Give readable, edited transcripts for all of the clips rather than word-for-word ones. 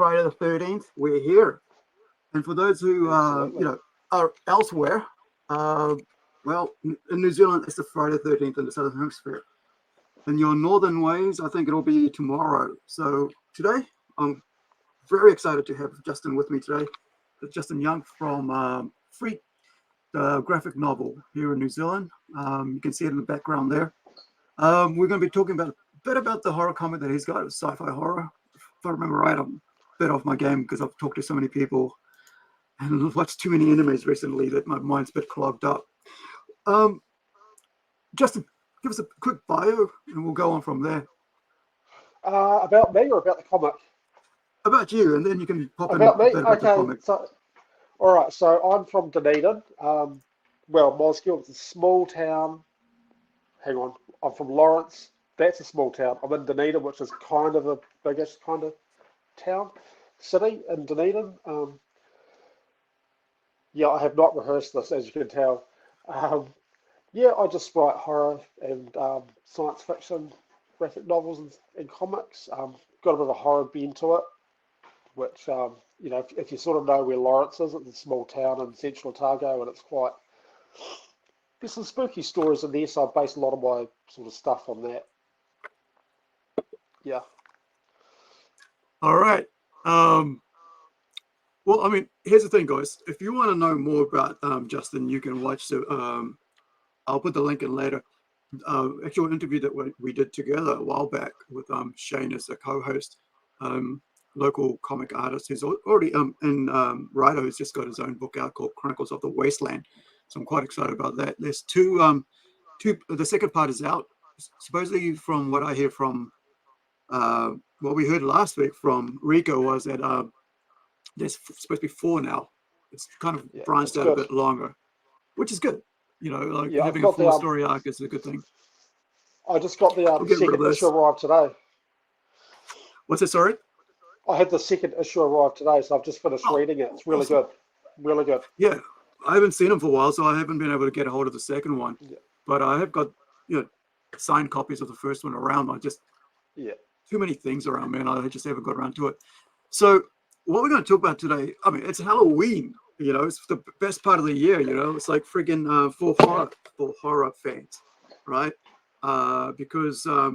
Friday the 13th. We're here. And for those who, are elsewhere, well, in New Zealand, it's the Friday the 13th in the Southern Hemisphere. In your northern ways, I think it'll be tomorrow. So today, I'm very excited to have Justin with me today. Justin Young from Free, the graphic novel here in New Zealand. You can see it in the background there. We're going to be talking about a bit about the horror comic that he's got, sci-fi horror. If I remember right, I'm a bit off my game because I've talked to so many people and watched too many animes recently that my mind's a bit clogged up. Justin, give us a quick bio and we'll go on from there. About me or about the comic? About you, and then you can pop about in me. a bit about the comic. So, all right. So I'm from Dunedin. Well, Mosgiel is a small town. Hang on, I'm from Lawrence. That's a small town. I'm in Dunedin, which is kind of a biggest kind of town, city in Dunedin. Yeah, I have not rehearsed this, as you can tell. Yeah, I just write horror and science fiction, graphic novels and comics. Got a bit of a horror bent to it, which, if you sort of know where Lawrence is, it's a small town in central Otago, and there's some spooky stories in there, so I base a lot of my sort of stuff on that. Yeah. All right. Well, I mean, here's the thing, guys. If you want to know more about Justin, you can watch the. I'll put the link in later. Actual interview that we did together a while back with Shane as a co-host, local comic artist who's already in writer who's just got his own book out called Chronicles of the Wasteland. So I'm quite excited about that. There's two. The second part is out. Supposedly, from what I hear from what we heard last week from Rico was that there's supposed to be 4 now. It's kind of branched out a bit longer, which is good. Having a full story arc is a good thing. I just got the second issue arrived today. What's it, sorry? I had the second issue arrived today, so I've just finished reading it. It's really good. Really good. Yeah. I haven't seen them for a while, so I haven't been able to get a hold of the second one. Yeah. But I have got, signed copies of the first one around. Too many things around, man. I just haven't got around to it. So what we're going to talk about today, I mean, it's Halloween. It's the best part of the year. It's like friggin' for horror fans, right? Because I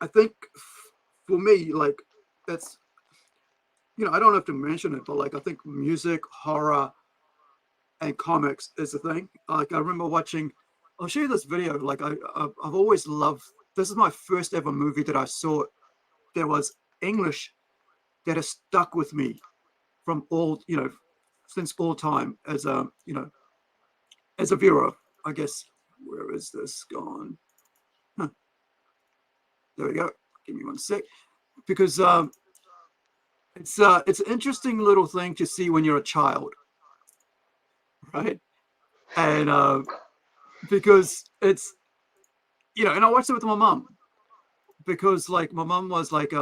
think for me, like, that's, I don't have to mention it, but like, I think music, horror, and comics is the thing. Like, I remember watching, I'll show you this video. Like, I've always loved, this is my first ever movie that I saw. There was English that has stuck with me from all, since all time as a viewer, I guess. Where is this gone? Huh. There we go. Give me one sec. Because it's an interesting little thing to see when you're a child, right? And because it's, and I watched it with my mom because like my mom was like,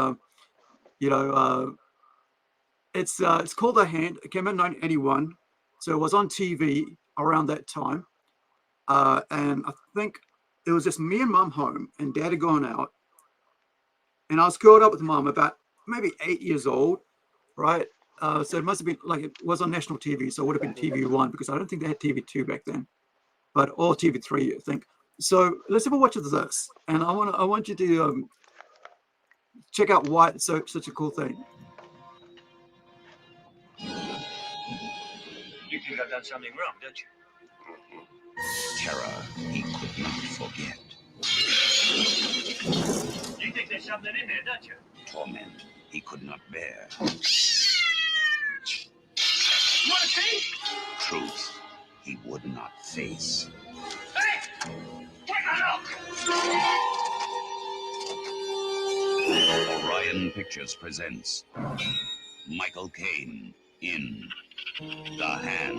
it's called The Hand. It came out in 1981, so it was on TV around that time. And I think it was just me and mom home, and dad had gone out, and I was curled up with mom, about maybe 8 years old, right? So it must have been like, it was on national TV, so it would have been TV1 because I don't think they had TV2 back then, or TV3, I think. So let's have a watch of this, and I want you to check out why it's such a cool thing. You think I've done something wrong, don't you? Terror he could not forget. You think there's something in there, don't you? Torment he could not bear. You want to see? Truth he would not face. Hey! Take a look! Orion Pictures presents Michael Caine in The Hand.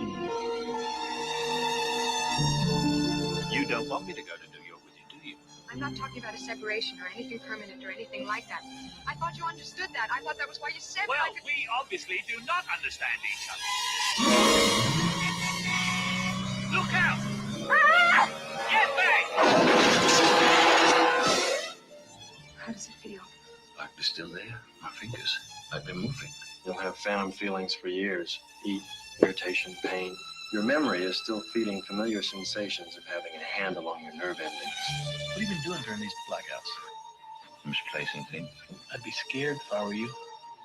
You don't want me to go to New York with you, do you? I'm not talking about a separation or anything permanent or anything like that. I thought you understood that. I thought that was why you said well, that. Well, we obviously do not understand each other. Look out! Ah! Get back! How does it feel? Like we're still there, our fingers. I've been moving. You'll have phantom feelings for years. Heat, irritation, pain. Your memory is still feeding familiar sensations of having a handle on your nerve endings. What have you been doing during these blackouts? Misplacing things. I'd be scared if I were you.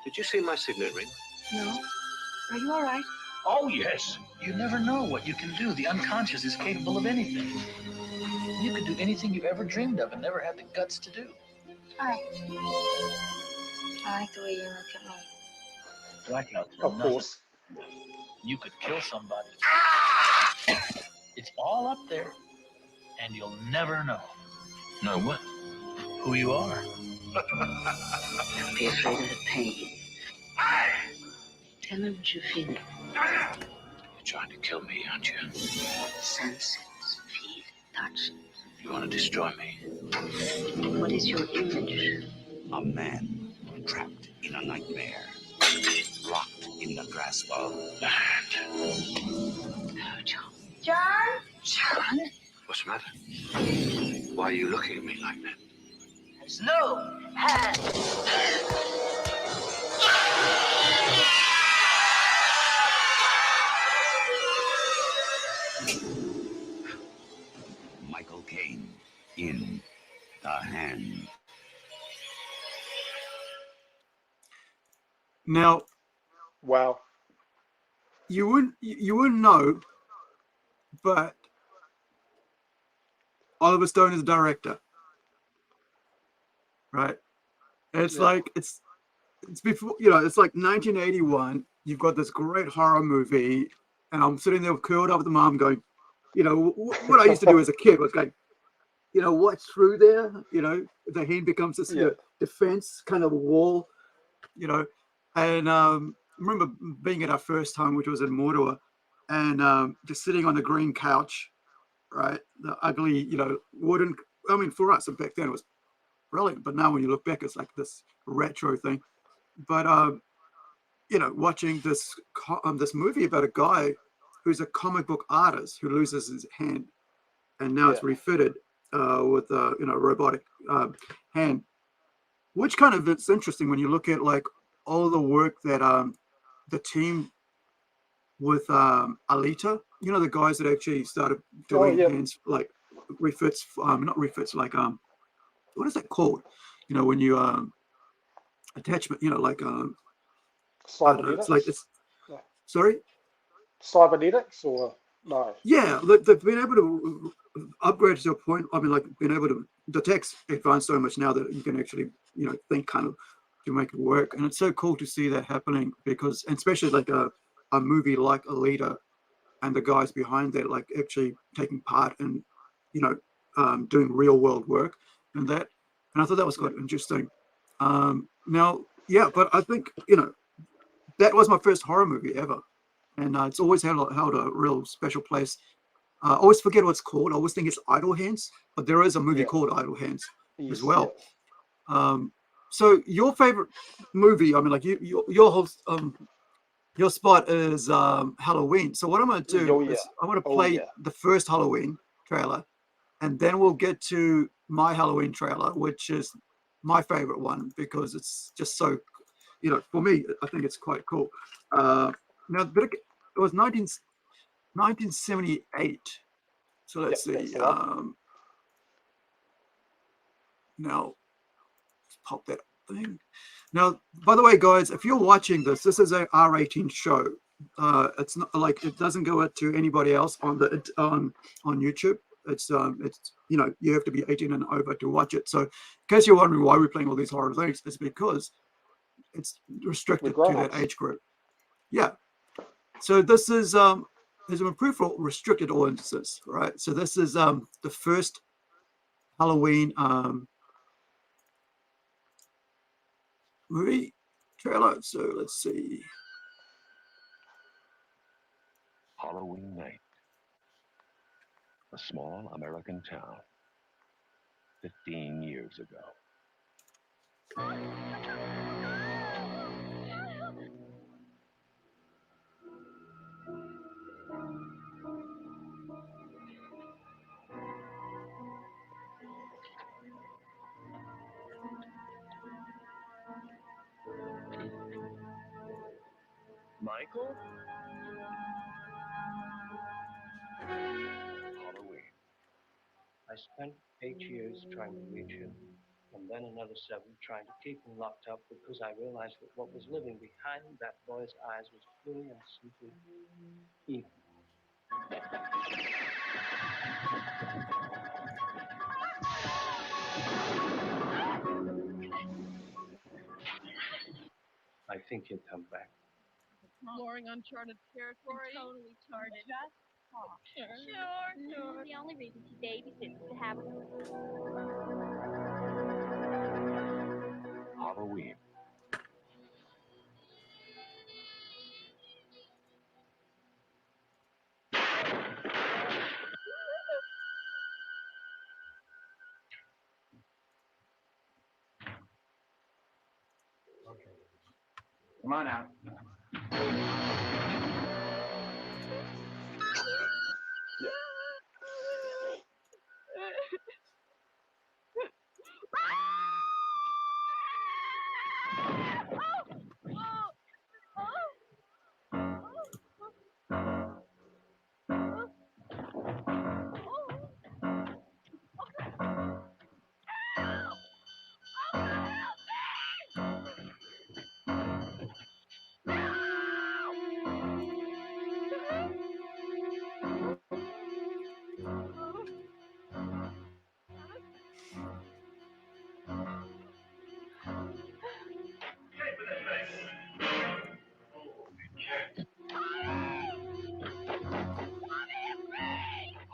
Did you see my signet ring? No. Are you all right? Oh, yes. You never know what you can do. The unconscious is capable of anything. You could do anything you've ever dreamed of and never had the guts to do. Hi. I like the way you look at me. Blackouts are Of nothing. course. You could kill somebody. It's all up there, and you'll never know. No, what? Who you are. Don't be afraid of the pain. Tell him what you feel. You're trying to kill me, aren't you? Sense it, feel it, touch it. You want to destroy me? What is your image? A man trapped in a nightmare. Locked in the grasp of land. Oh, John. John? John? What's the matter? Why are you looking at me like that? There's no hand. Michael Caine in The Hand. Now, Wow. you wouldn't know, but Oliver Stone is the director, right? It's Yeah. like it's before, you know, it's like 1981. You've got this great horror movie, and I'm sitting there curled up with the mom, going, you know, what I used to do as a kid was going, you know, what's through there? You know, the hand becomes this Yeah. defense kind of wall, you know. And I remember being at our first home, which was in Mordor, and just sitting on the green couch, right? The ugly, you know, wooden. I mean, for us back then it was brilliant, but now when you look back, it's like this retro thing. But you know, watching this this movie about a guy who's a comic book artist who loses his hand, and now it's refitted with you know, robotic hand, which kind of, it's interesting when you look at like all the work that the team with Alita, you know, the guys that actually started doing hands, like refits, not refits, like what is that called? You know, when you attachment, you know, like I don't know, it's like this. Yeah. Sorry. Cybernetics or no? Yeah, they've been able to upgrade to a point. I mean, like being able to, the tech's advanced so much now that you can actually, you know, think kind of to make it work. And it's so cool to see that happening, because, and especially like a movie like Alita and the guys behind that, like actually taking part in, you know, doing real world work and that. And I thought that was quite interesting. Now, yeah, but I think, you know, that was my first horror movie ever. And it's always held a real special place. I always forget what it's called. I always think it's Idle Hands, but there is a movie called Idle Hands as well. So your favorite movie, I mean, like your whole your spot is Halloween. So what I'm going to do is I'm going to play the first Halloween trailer, and then we'll get to my Halloween trailer, which is my favorite one because it's just so, you know, for me, I think it's quite cool. Now, but it was 1978. So let's see. Now, let's pop that thing. Now, by the way, guys, if you're watching this, this is a R18 show. It's not like, it doesn't go out to anybody else on the on YouTube. It's you know, you have to be 18 and over to watch it. So in case you're wondering why we're playing all these horror things, it's because it's restricted to that age group. Yeah. So this is there's an approved for restricted audiences, right? So this is the first Halloween movie trailer. So let's see. Halloween night. A small American town. 15 years ago. Michael? Halloween. I spent 8 years trying to reach him, and then another 7 trying to keep him locked up because I realized that what was living behind that boy's eyes was purely and simply evil. I think he'll come back. Exploring uncharted territory. Totally charted. Just talk. Sure. The only reason she babysits is to have Halloween. Come on out.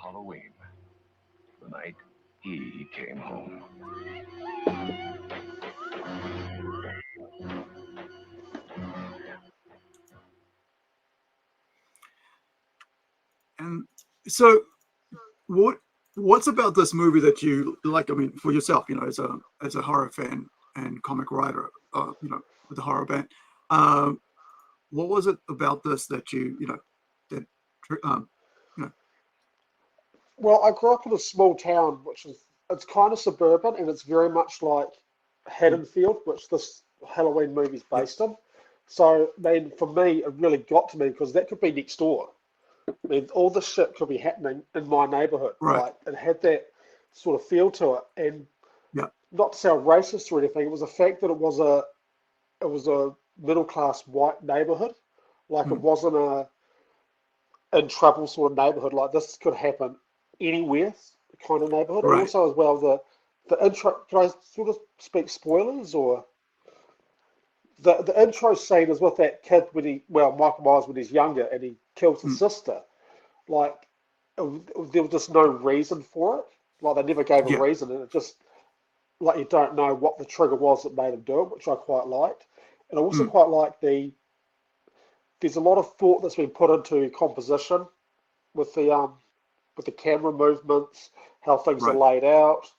Halloween. The night he came home. And so, what's about this movie that you like? I mean, for yourself, you know, as a horror fan and comic writer, you know, with the horror band, what was it about this that you know, that you know? Well, I grew up in a small town, which is it's kind of suburban, and it's very much like Haddonfield, which this Halloween movie's based on. So, I mean, for me, it really got to me because that could be next door. I mean, all this shit could be happening in my neighborhood. Right. Like, it had that sort of feel to it, and Yeah. not to sound racist or anything, it was the fact that it was a middle class white neighborhood. Like, it wasn't a in trouble sort of neighborhood. Like, this could happen anywhere kind of neighborhood. Right. And also as well the intro. Can I sort of speak spoilers or the intro scene is with that kid Michael Myers when he's younger and he kills his sister. Like there was just no reason for it. Like they never gave a reason, and it just like you don't know what the trigger was that made him do it, which I quite liked. And I also quite like there's a lot of thought that's been put into composition with the camera movements, how things are laid out.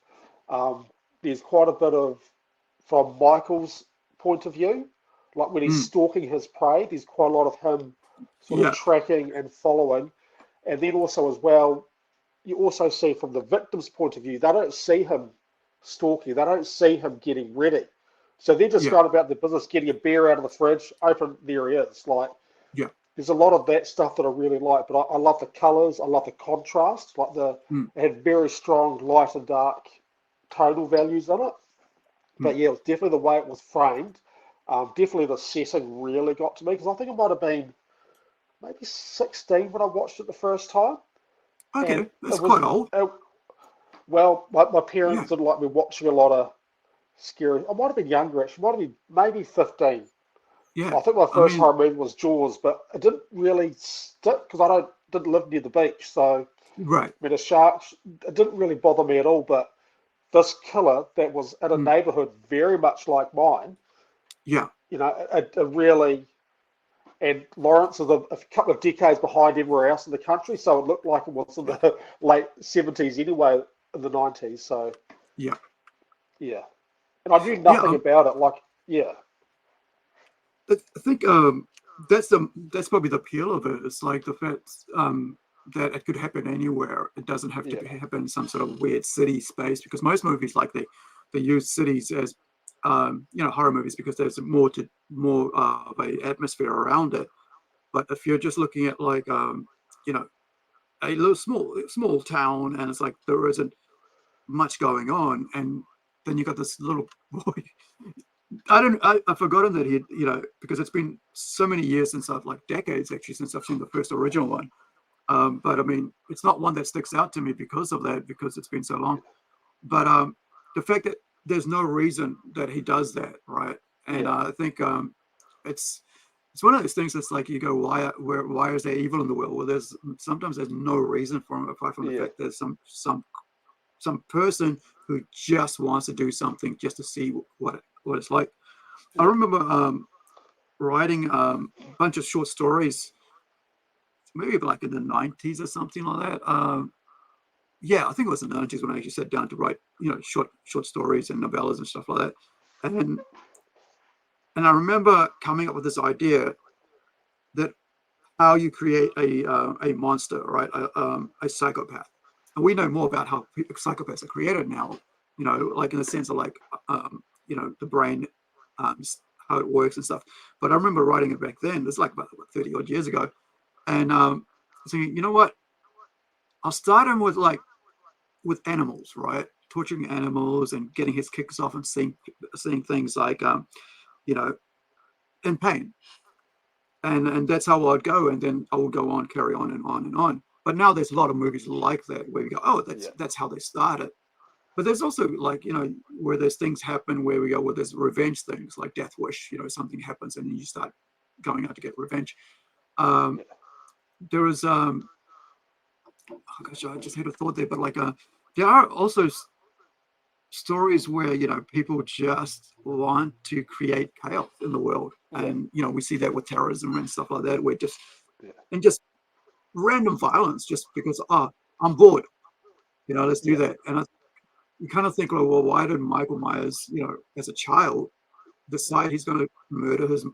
There's quite a bit of, from Michael's point of view, like when he's stalking his prey, there's quite a lot of him sort of tracking and following. And then also as well, you also see from the victim's point of view, they don't see him stalking, they don't see him getting ready. So they're just going about the business, getting a beer out of the fridge, open, there he is. Like, there's a lot of that stuff that I really like, but I love the colors, I love the contrast, like it had very strong light and dark tonal values in it. But yeah, it was definitely the way it was framed. Definitely the setting really got to me, because I think I might have been maybe 16 when I watched it the first time. Okay, that's quite old. Well, my parents didn't like me watching a lot of scary. I might have been younger actually, might have been maybe 15. Yeah, I think my first horror movie was Jaws, but it didn't really stick because I didn't live near the beach. So, right. I mean, the sharks, it didn't really bother me at all. But this killer that was in a neighborhood very much like mine, you know, it really, and Lawrence is a couple of decades behind everywhere else in the country, so it looked like it was in the late 70s anyway, in the 90s. So, yeah, and I knew nothing about it. Like, I think that's probably the appeal of it. It's like the fact that it could happen anywhere. It doesn't have to happen in some sort of weird city space, because most movies like they use cities as you know, horror movies, because there's more of a atmosphere around it. But if you're just looking at like you know, a little small town, and it's like there isn't much going on, and then you got this little boy. I've forgotten that he, because it's been so many years since decades actually since I've seen the first original one. But I mean, it's not one that sticks out to me because of that, because it's been so long. But the fact that there's no reason that he does that, right? And I think it's one of those things that's like, you go, why is there evil in the world? Well, there's no reason for him, apart from the fact there's some person who just wants to do something just to see what it's like. I remember writing a bunch of short stories, maybe like in the 90s or something like that. I think it was in the 90s when I actually sat down to write, short stories and novellas and stuff like that. And I remember coming up with this idea that how you create a monster, right? A psychopath. And we know more about how psychopaths are created now, like in the sense of like, the brain, how it works and stuff. But I remember writing it back then. It's like about 30 odd years ago. And thinking, you know what? I'll start him with animals, right? Torturing animals and getting his kicks off and seeing things like, in pain. And that's how I'd go. And then I would go on, carry on and on and on. But now there's a lot of movies like that where we go, oh, that's how they started. But there's also like, where there's things happen where we go, well, there's revenge things like Death Wish, something happens and you start going out to get revenge. There is, oh gosh, I just had a thought there, but like, there are also stories where, people just want to create chaos in the world. And, we see that with terrorism and stuff like that, where just random violence just because, I'm bored, let's do that. And you kind of think, well, why did Michael Myers, as a child, decide he's going to murder his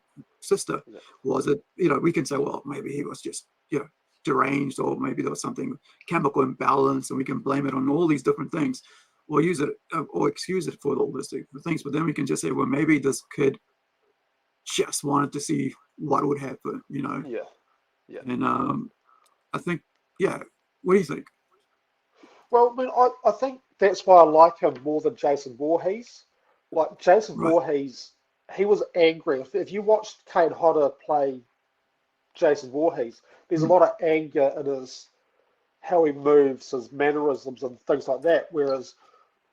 sister? Was it, we can say, well, maybe he was just, deranged, or maybe there was something chemical imbalance, and we can blame it on all these different things, or use it or excuse it for all these different things. But then we can just say, well, maybe this kid just wanted to see what would happen, And I think, what do you think? Well, I mean, I think that's why I like him more than Jason Voorhees. Like Jason Voorhees, he was angry. If you watched Kane Hodder play Jason Voorhees, there's a lot of anger in how he moves, his mannerisms and things like that. Whereas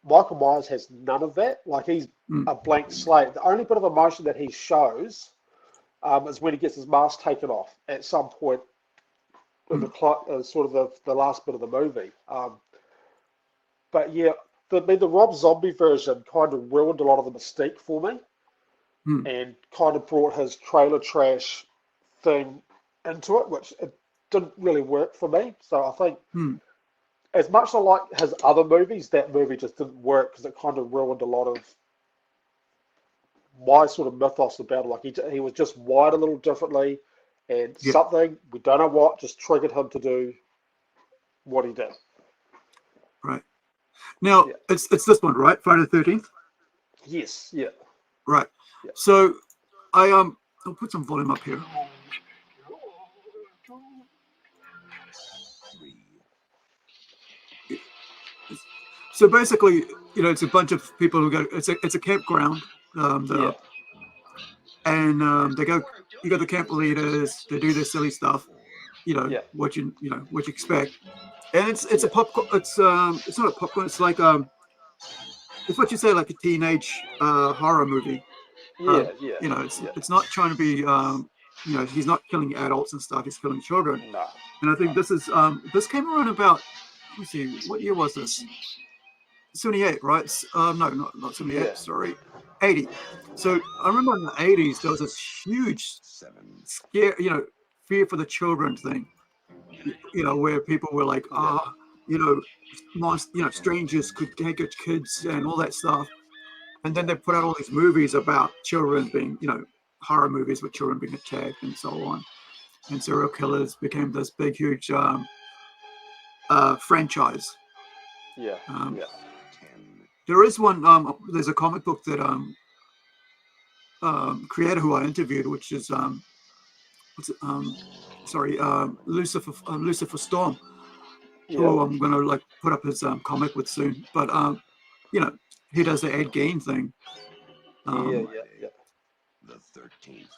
Michael Myers has none of that. Like he's a blank slate. The only bit of emotion that he shows is when he gets his mask taken off at some point in the last bit of the movie. But yeah, the Rob Zombie version kind of ruined a lot of the mystique for me, and kind of brought his trailer trash thing into it, which it didn't really work for me. So I think, as much as I like his other movies, that movie just didn't work because it kind of ruined a lot of my sort of mythos about it. Like he was just wired a little differently, and something, we don't know what, just triggered him to do what he did. Right. Now, it's this one, right? Friday the 13th? Yes, yeah. Right. Yeah. So, I'll put some volume up here. So basically, it's a bunch of people who go. It's a campground. And they go. You got the camp leaders. They do their silly stuff. What you expect. And it's a popcorn. It's not a popcorn. It's like it's what you say, like a teenage horror movie. It's not trying to be. He's not killing adults and stuff. He's killing children. No. And I think this is this came around about. Let me see. What year was this? 78, right? No, not 78. Yeah. Sorry, 80. So I remember in the 80s there was this huge scare, fear for the children thing. Where people were like, strangers could take your kids and all that stuff. And then they put out all these movies about children being, horror movies with children being attacked and so on. And serial killers became this big, huge franchise. Yeah. There is one. There's a comic book that creator who I interviewed, which is Lucifer Storm, Yeah. who I'm gonna like put up his comic with soon. But he does the Ed Gein thing. Yeah. The 13th.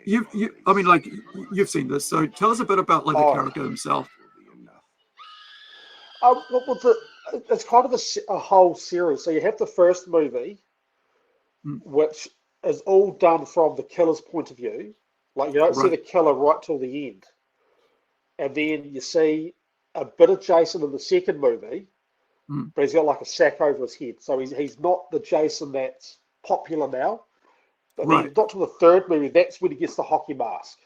You've seen this, so tell us a bit about like the character himself. It's kind of a whole series. So you have the first movie, which is all done from the killer's point of view. Like you don't see the killer right till the end, and then you see a bit of Jason in the second movie, but he's got like a sack over his head, so he's not the Jason that's popular now. But then not till the third movie, that's when he gets the hockey mask.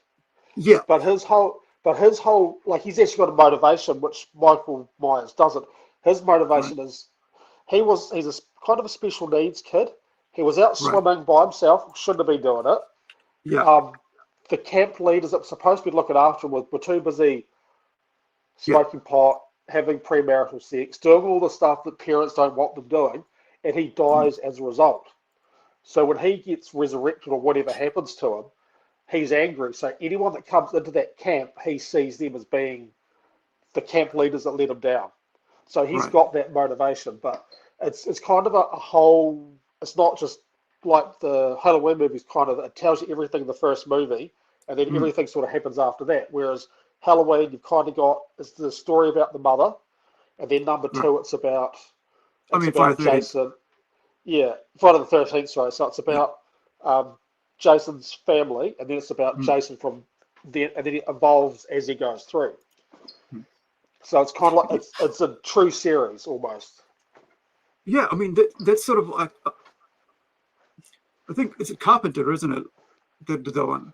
Yeah. But his whole like he's actually got a motivation which Michael Myers doesn't. His motivation is he's a kind of a special needs kid. He was out swimming by himself, shouldn't have been doing it. Yeah. The camp leaders that were supposed to be looking after him were too busy smoking pot, having premarital sex, doing all the stuff that parents don't want them doing, and he dies as a result. So when he gets resurrected or whatever happens to him, he's angry. So anyone that comes into that camp, he sees them as being the camp leaders that let him down. So he's got that motivation, but it's kind of a whole. It's not just like the Halloween movies. Kind of, it tells you everything in the first movie, and then everything sort of happens after that. Whereas Halloween, you've kind of got it's the story about the mother, and then number two, it's about Jason. Yeah, Friday the 13th. Sorry, so it's about Jason's family, and then it's about Jason from then, and then it evolves as he goes through. So it's kind of like it's a true series almost. Yeah, I mean that's sort of like I think it's a Carpenter, isn't it? The one.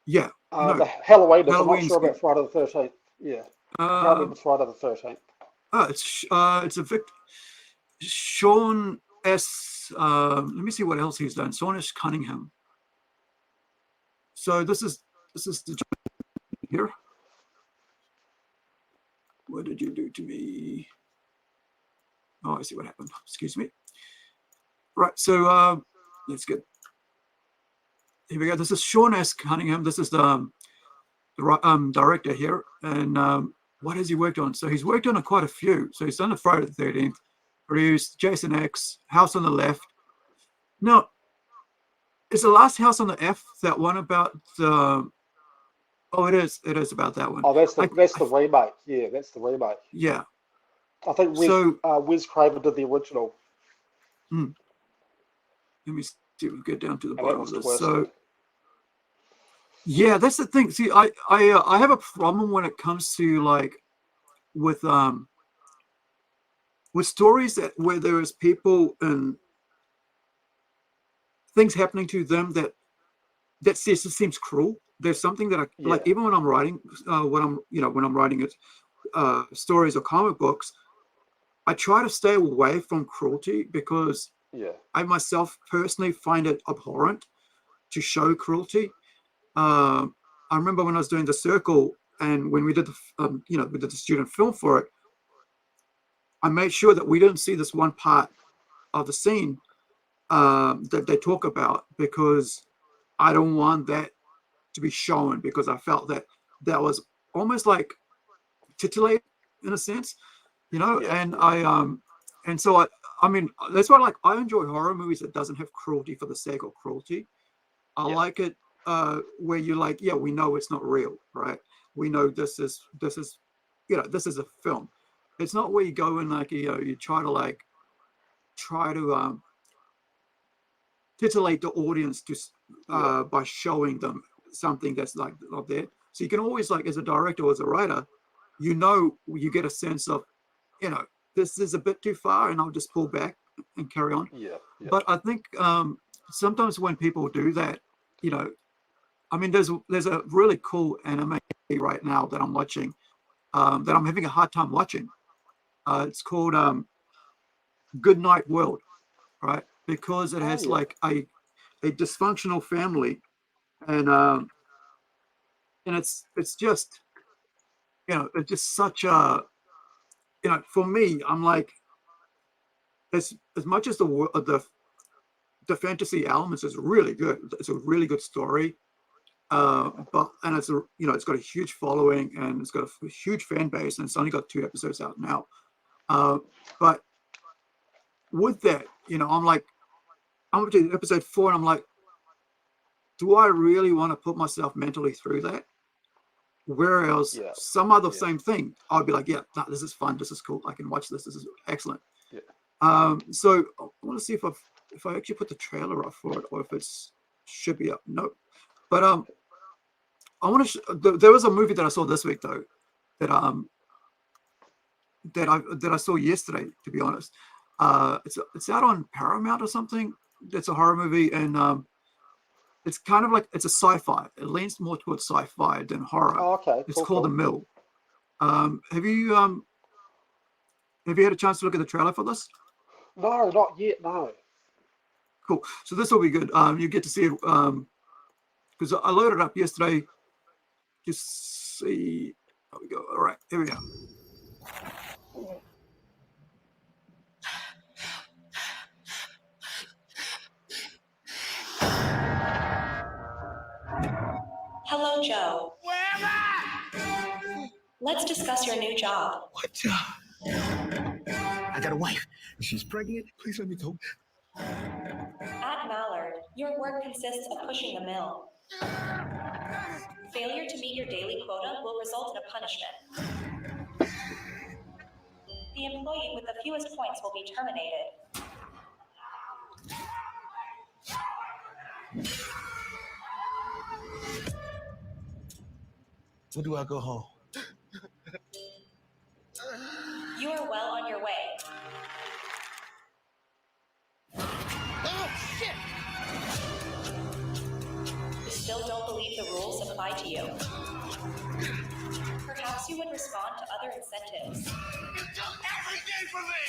Yeah. The Halloween. I'm not sure about Friday the 13th. Yeah. I can't remember Friday the 13th. It's a Sean S. Let me see what else he's done. Sean S. Cunningham. So this is the here. What did you do to me? Oh, I see what happened. Excuse me. Right. So let's get. Here we go. This is Sean S. Cunningham. This is the director here, and what has he worked on? So he's worked on quite a few. So he's done the Friday the 13th, produced Jason X, House on the Left. Now, is the last House on the F that one about the? Oh, it is. It is about that one. Oh, that's the remake. Yeah, that's the remake. Yeah. I think Wes Craven did the original. Let me see if we get down to the bottom of this. So, yeah, that's the thing. See, I have a problem when it comes to like with stories where there is people and things happening to them that just seems cruel. There's something that I like, even when I'm writing, when I'm writing it, stories or comic books, I try to stay away from cruelty because I myself personally find it abhorrent to show cruelty. I remember when I was doing The Circle, and when we did we did the student film for it, I made sure that we didn't see this one part of the scene that they talk about, because I don't want that to be shown, because I felt that was almost like titillate in a sense, and so I mean that's why I enjoy horror movies that doesn't have cruelty for the sake of cruelty. I like it where you're like, yeah, we know it's not real, right? We know this is this is a film. It's not where you go and you try to titillate the audience by showing them something that's like not there. So you can always, like, as a director or as a writer, you get a sense of, this is a bit too far, and I'll just pull back and carry on. But I think sometimes when people do that, I mean, there's a really cool anime right now that I'm watching, that I'm having a hard time watching. It's called Good Night World, right? Because it has like a dysfunctional family, and it's just it's just such a for me, I'm like, as much as the fantasy elements is really good, it's a really good story, and it's a, you know, it's got a huge following and it's got a huge fan base, and it's only got 2 episodes out now. But with that, you know, I'm up to episode 4, and I'm like, do I really want to put myself mentally through that? Whereas some other same thing, I'd be like, yeah, nah, this is fun, this is cool, I can watch this is excellent. So I want to see if I actually put the trailer up for it, or if it's should be up. No, but I want to. There was a movie that I saw this week though, that I saw yesterday. To be honest, it's out on Paramount or something. It's a horror movie, and it's kind of like, it's a sci-fi. It leans more towards sci-fi than horror. Oh, okay. It's called The Mill. Have you had a chance to look at the trailer for this? No, not yet. No. Cool. So this will be good. You get to see it because I loaded it up yesterday. Just see. There we go. All right, here we go. Hello, Joe. Where am I? Let's discuss your new job. What job? I got a wife. She's pregnant. Please let me go. At Mallard, your work consists of pushing the mill. Failure to meet your daily quota will result in a punishment. The employee with the fewest points will be terminated. When do I go home? You are well on your way. Oh, shit! You still don't believe the rules apply to you? Perhaps you would respond to other incentives. You took everything from me!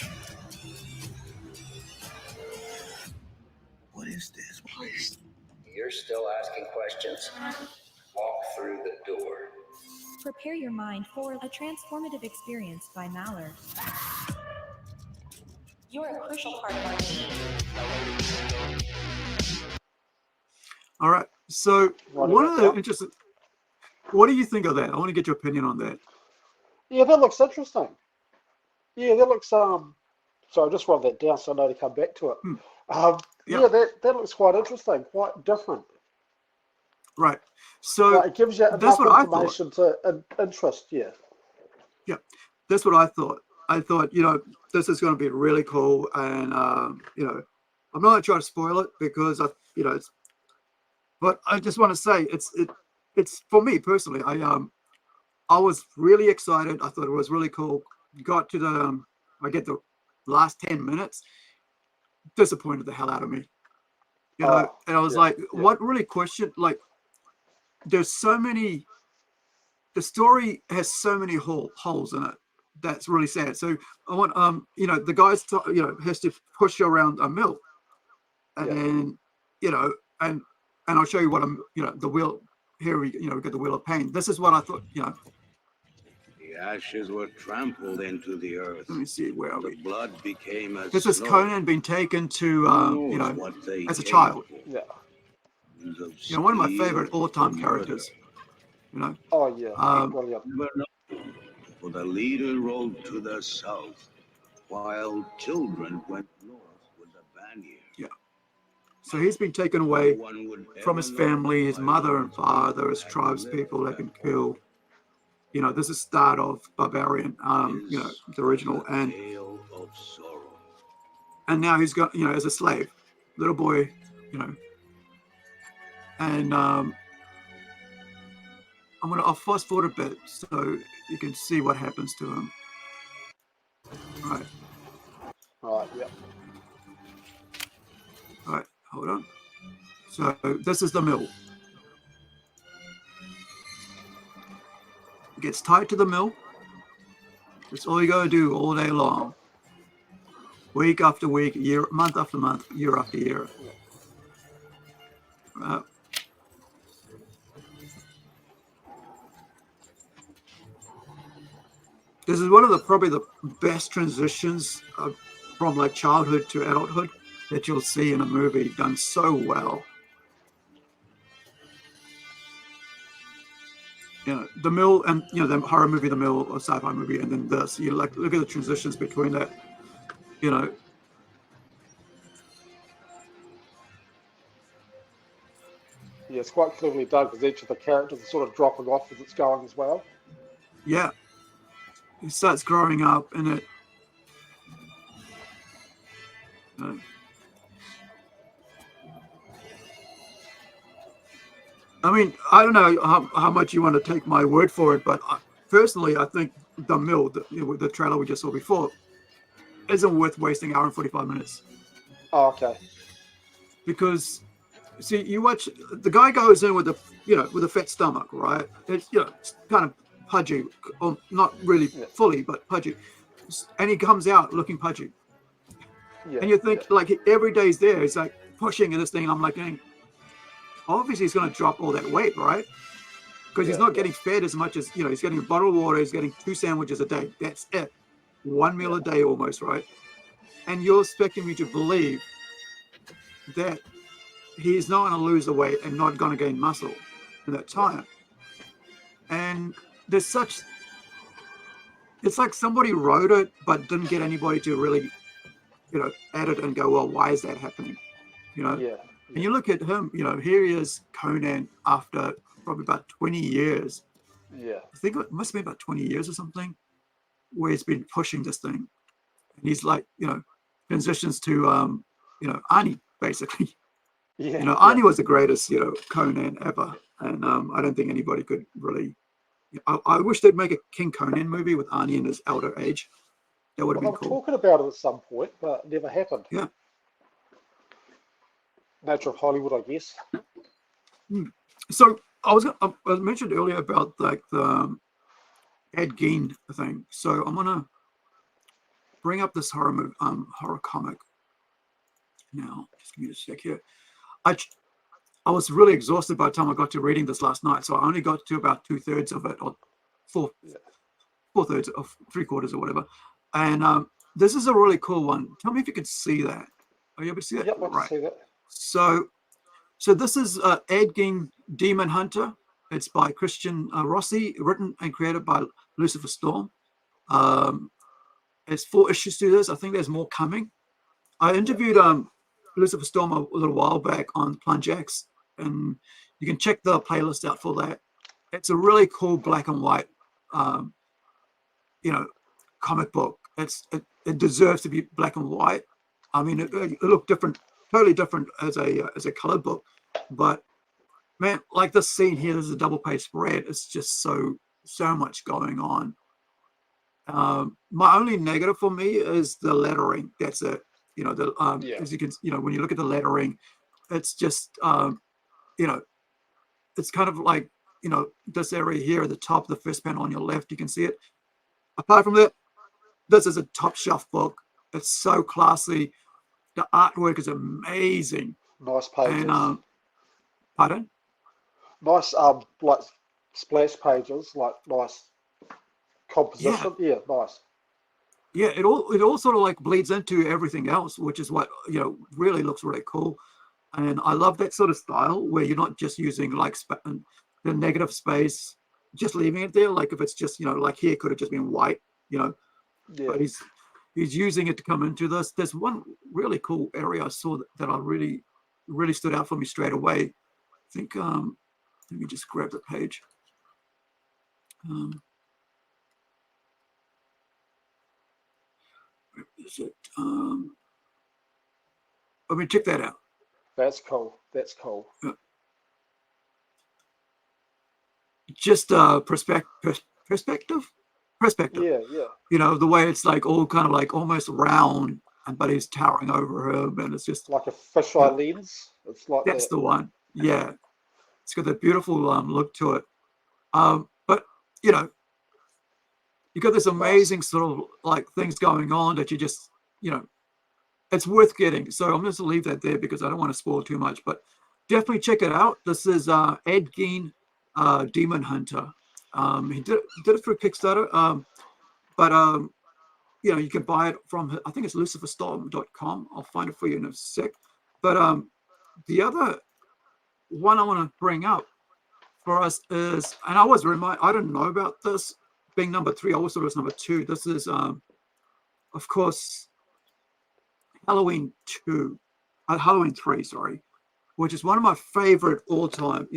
What is this? Please. You're still asking questions? Walk through the door. Prepare your mind for a transformative experience by Mallard. You're a crucial part of our team. All right. So one of the interesting. What do you think of that? I want to get your opinion on that. Yeah, that looks interesting. Yeah, that looks So I just wrote that down so I know to come back to it. Yeah, that looks quite interesting, quite different. Right. So it gives you enough information to interest you. Yeah, that's what I thought. I thought, you know, this is going to be really cool, and you know, I'm not going to try to spoil it because it's. But I just want to say it's for me personally. I was really excited. I thought it was really cool. Got to the I get the last 10 minutes. Disappointed the hell out of me. You know, and I was like, what really questioned, like, there's so many, the story has so many holes in it. That's really sad. So I want, you know, the guys, you know, has to push you around a mill, and you know, and I'll show you what I'm, you know, the wheel here. We, you know, we got the wheel of pain. This is what I thought. You know, the ashes were trampled into the earth. Let me see, where are we? The blood became as this is Conan being taken to, you know, as a child. Yeah. You know, one of my favorite all-time characters. You know. Oh yeah. For the leader rode to the south, while children went north with the banner. Yeah. So he's been taken away from his family, his mother and father, his tribes people have been killed. You know, this is start of Barbarian, you know, the original, and now he's got, you know, as a slave, little boy, you know, and I'll fast forward a bit so you can see what happens to him. All right. Right. Yeah. All right. Hold on. So this is the mill. It gets tied to the mill. That's all you got to do all day long. Week after week, year, month after month, year after year. This is one of the probably the best transitions from like childhood to adulthood that you'll see in a movie, done so well. The Mill and the horror movie, The Mill, or sci-fi movie, and then this. You look at the transitions between that. Yeah, it's quite cleverly done because each of the characters are sort of dropping off as it's going as well. Yeah, he starts growing up, and it. I mean, I don't know how much you want to take my word for it, but personally, I think The Mill, the trailer we just saw before, isn't worth wasting an hour and 45 minutes. Oh, okay. Because, see, you watch, the guy goes in with with a fat stomach, right? It's, it's kind of pudgy, or not really fully, but pudgy. And he comes out looking pudgy. Yeah, and you think, like, every day's there, he's like pushing this thing. I'm like, obviously he's going to drop all that weight, right? Because he's not getting fed as much as, he's getting a bottle of water, he's getting 2 sandwiches a day. That's it. 1 meal a day almost, right? And you're expecting me to believe that he's not going to lose the weight and not going to gain muscle in that time. And there's such, it's like somebody wrote it, but didn't get anybody to really, add it and go, well, why is that happening? And you look at him, here he is, Conan, after probably about 20 years. Yeah. I think it must be about 20 years or something, where he's been pushing this thing. And he's like, transitions to, Ani, basically. Yeah. Ani was the greatest, Conan ever. And I don't think anybody could really. I wish they'd make a King Conan movie with Ani in his elder age. That would have been cool. Talking about it at some point, but it never happened. Yeah. Nature of Hollywood, I guess. So I mentioned earlier about like the Ed Gein thing. So I'm gonna bring up this horror comic now. Just give me a sec here. I was really exhausted by the time I got to reading this last night, so I only got to about 2/3 of it, or 4/3 of 3/4 or whatever. And this is a really cool one. Tell me if you can see that. Are you able to see that? Yep, I can see that. So this is Ed Gein Demon Hunter. It's by Christian Rossi, written and created by Lucifer Storm. It's 4 issues to this. I think there's more coming. I interviewed Lucifer Storm a little while back on PlungeX, and you can check the playlist out for that. It's a really cool black and white, comic book. It deserves to be black and white. I mean, it looked different, totally different as a colored book, but man, like this scene here, this is a double page spread. It's just so much going on. My only negative for me is the lettering. That's it. As you can, when you look at the lettering, it's just, it's kind of like, this area here at the top of the first panel on your left, you can see it. Apart from that, this is a top shelf book. It's so classy. The artwork is amazing. Nice pages. And, pardon? Nice, like splash pages, like nice composition. Yeah, nice. Yeah, it all sort of like bleeds into everything else, which is what really looks really cool. And I love that sort of style where you're not just using like the negative space, just leaving it there. Like if it's just like here could have just been white, but he's using it to come into this. There's one really cool area I saw that I really stood out for me straight away. I think let me just grab the page. Where is it? Check that out. That's cool. That's cool. Yeah. Just perspective. Yeah. The way it's like all kind of like almost round, but he's towering over him, and it's just like a fisheye lens. It's like that's the one. Yeah, it's got that beautiful look to it. But you got this amazing sort of like things going on that you just it's worth getting. So I'm just gonna leave that there because I don't want to spoil too much. But definitely check it out. This is Ed Gein, Demon Hunter. He did it for Kickstarter. But you can buy it from, I think it's luciferstorm.com. I'll find it for you in a sec. But the other one I want to bring up for us is, and I didn't know about this being number 3. I always thought it was number 2. This is, of course, Halloween 3, sorry, which is one of my favorite all-time,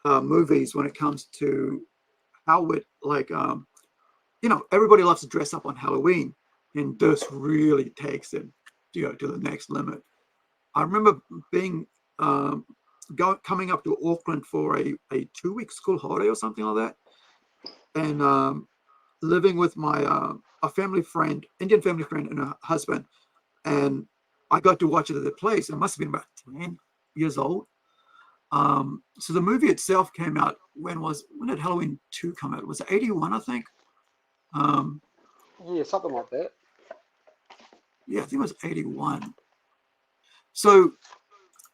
movies when it comes to how it, like, everybody loves to dress up on Halloween, and this really takes it, to the next limit. I remember being coming up to Auckland for a 2-week school holiday or something like that, and living with my a family friend, Indian family friend, and her husband, and I got to watch it at their place. I must have been about 10 years old. So the movie itself came out when did Halloween 2 come out? Was it 81, I think? Yeah, something like that. Yeah, I think it was 81. So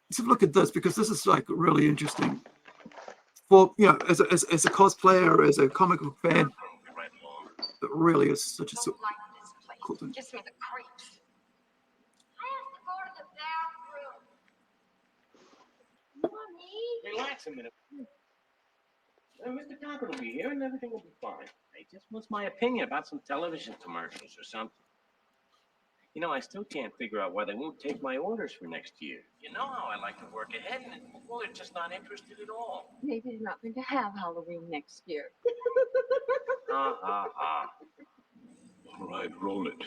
let's have a look at this, because this is like really interesting. For as a cosplayer, as a comic book fan, it really is such a cool thing. Gives me the creeps. I have to go to the bathroom. Mommy. Relax a minute. Mr. Cocker will be here and everything will be fine. He just wants my opinion about some television commercials or something. I still can't figure out why they won't take my orders for next year. You know how I like to work ahead, and well, they're just not interested at all. Maybe they're not going to have Halloween next year. All right, roll it.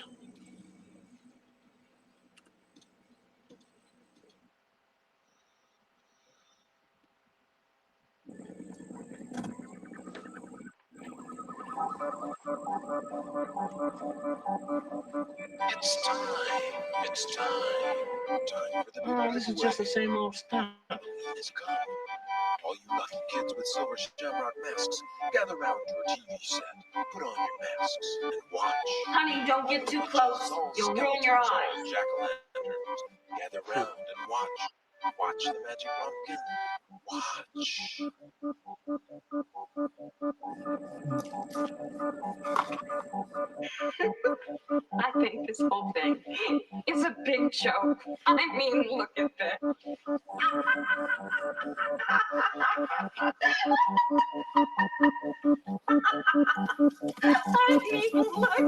It's time. It's time. Time for the big this is just the same old stuff. It's come. All you lucky kids with silver shamrock masks, gather round your TV set, put on your masks, and watch. Honey, don't get too close. You'll ruin your eyes. Jack-o'-lanterns. Gather round and watch. Watch the magic pumpkin. Watch. I think this whole thing is a big joke. I mean, look at that. I mean, look.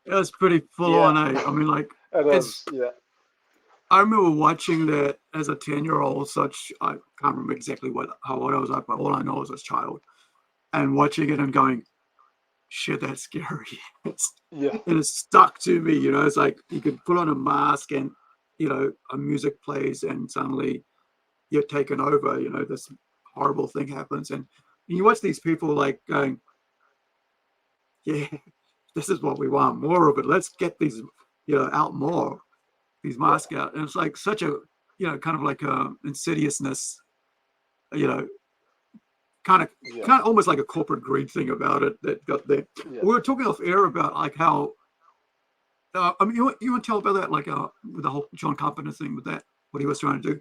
It was pretty full on, eh? I mean, like, yeah. I remember watching that as a 10-year-old, I can't remember exactly how old I was, but all I know is I was a child, and watching it and going, shit, that's scary. Yeah. And it stuck to me, it's like you could put on a mask and, a music plays and suddenly you're taken over, this horrible thing happens. And you watch these people like going, yeah, this is what we want, more of it. Let's get these, out more, these masks out. And it's like such a, kind of like a insidiousness, kind of almost like a corporate greed thing about it that got there. Yeah. We were talking off air about like how, I mean, you want to tell about that, like with the whole John Carpenter thing with that, what he was trying to do?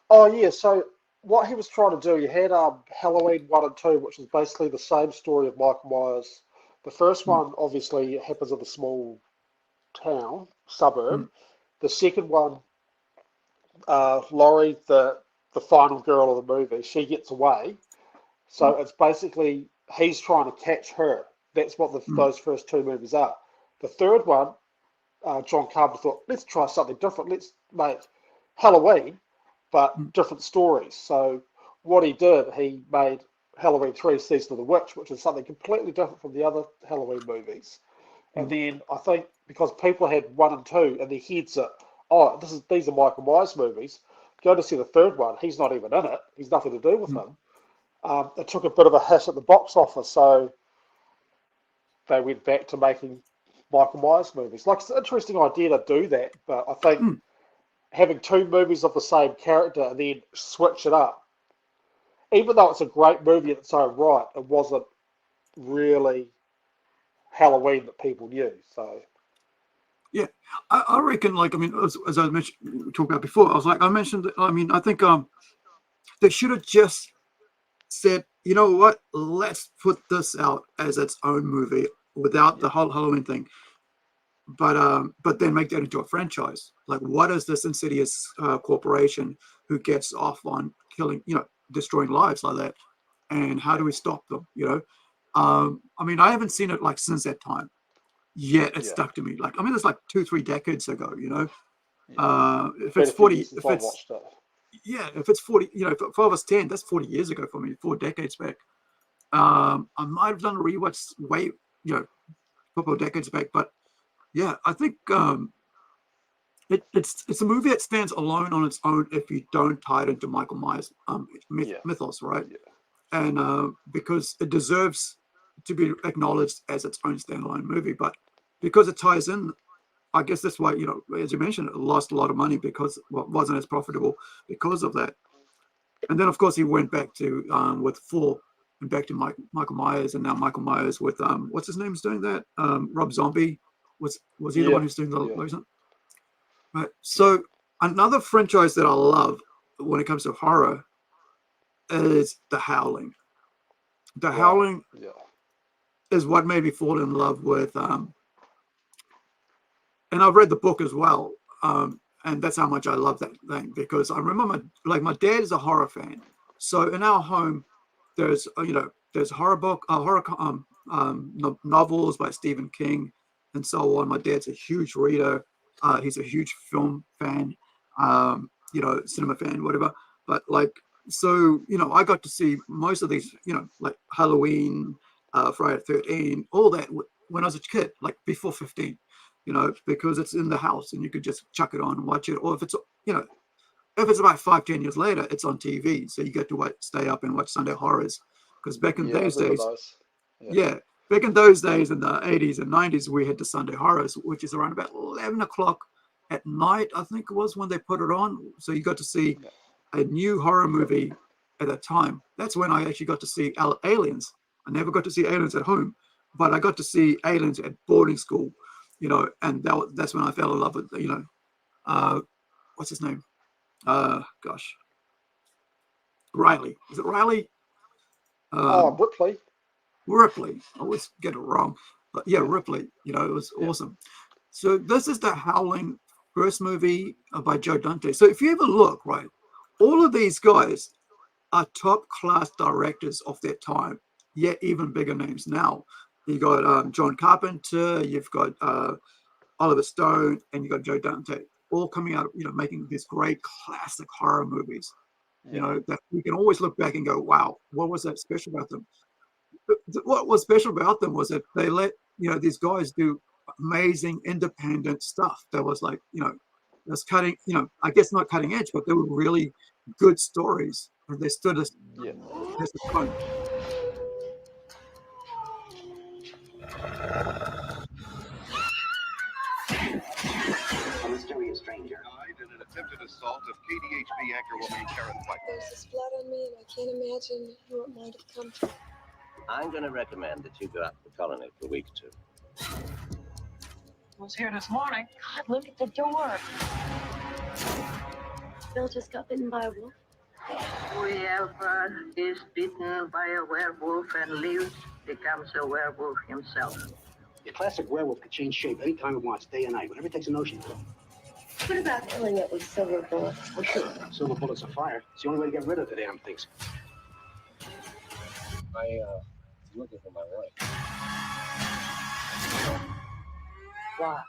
Oh yeah, so what he was trying to do, you had Halloween 1 and 2, which is basically the same story of Michael Myers. The first one, obviously, happens in a small town, suburb. The second one, Laurie, the final girl of the movie, she gets away. So it's basically he's trying to catch her. That's what those first two movies are. The third one, John Carpenter thought, let's try something different. Let's make Halloween, but different stories. So what he did, he made Halloween 3 Season of the Witch, which is something completely different from the other Halloween movies. And then I think because people had 1 and 2 and their heads are, these are Michael Myers movies, go to see the third one. He's not even in it. He's nothing to do with him. It took a bit of a hit at the box office, so they went back to making Michael Myers movies. Like, it's an interesting idea to do that, but I think having 2 movies of the same character and then switch it up, even though it's a great movie in its own right, it wasn't really Halloween that people knew. So yeah, I reckon, like, I mean, as I mentioned, talked about before, I mentioned that, I mean, I think they should have just said, you know what, let's put this out as its own movie without the whole Halloween thing, but then make that into a franchise. Like, what is this insidious corporation who gets off on killing, destroying lives like that, and how do we stop them? I mean, I haven't seen it like since that time. Yet it stuck to me. Like, I mean, it's like 2-3 decades ago. If it's 40, if it's if it's 40, if I was 10, that's 40 years ago for me, 4 decades back. I might have done a rewatch way, a couple of decades back, but yeah, I think it's a movie that stands alone on its own if you don't tie it into Michael Myers mythos, right? And because it deserves to be acknowledged as its own standalone movie, but because it ties in, I guess that's why, as you mentioned, it lost a lot of money because it wasn't as profitable because of that. And then, of course, he went back to with 4 and back to Michael Myers, and now Michael Myers with what's his name's doing that? Rob Zombie was he the one who's doing the right? So another franchise that I love when it comes to horror is The Howling. The Howling is what made me fall in love with, and I've read the book as well, and that's how much I love that thing, because I remember my dad is a horror fan, so in our home there's there's novels by Stephen King and so on. My dad's a huge reader. He's a huge film fan, cinema fan, whatever. But so I got to see most of these, like Halloween, Friday the 13th, all that when I was a kid, like before 15, because it's in the house and you could just chuck it on and watch it. Or if it's, if it's about 5-10 years later, it's on TV. So you get to stay up and watch Sunday horrors. Because back in those days, back in those days in the 80s and 90s, we had the Sunday horrors, which is around about 11 o'clock at night, I think it was, when they put it on. So you got to see a new horror movie at that time. That's when I actually got to see Aliens. I never got to see Aliens at home, but I got to see Aliens at boarding school, and that's when I fell in love with, what's his name? Riley. Is it Riley? Ripley. Ripley. I always get it wrong. But yeah, Ripley. It was awesome. So this is The Howling, first movie by Joe Dante. So if you ever look, right, all of these guys are top class directors of their time, yet even bigger names now. You got John Carpenter, you've got Oliver Stone, and you got Joe Dante, all coming out, making these great classic horror movies. That you can always look back and go, wow, what was that special about them? What was special about them was that they let, these guys do amazing independent stuff that was like, that's cutting, I guess not cutting edge, but they were really good stories. They stood as a time. A mysterious stranger died in an attempted assault of KDHB anchorwoman Karen White. There's this blood on me, and I can't imagine who it might have come from. I'm going to recommend that you go out to the colony for a week or 2. I was here this morning. God, look at the door. Bill just got bitten by a wolf. Whoever is bitten by a werewolf and lives becomes a werewolf himself. Your classic werewolf can change shape anytime it wants, day or night, whenever it takes a notion. What about killing it with silver bullets? Oh, sure. Silver bullets are fire. It's the only way to get rid of the damn things. I was looking for my wife. Why?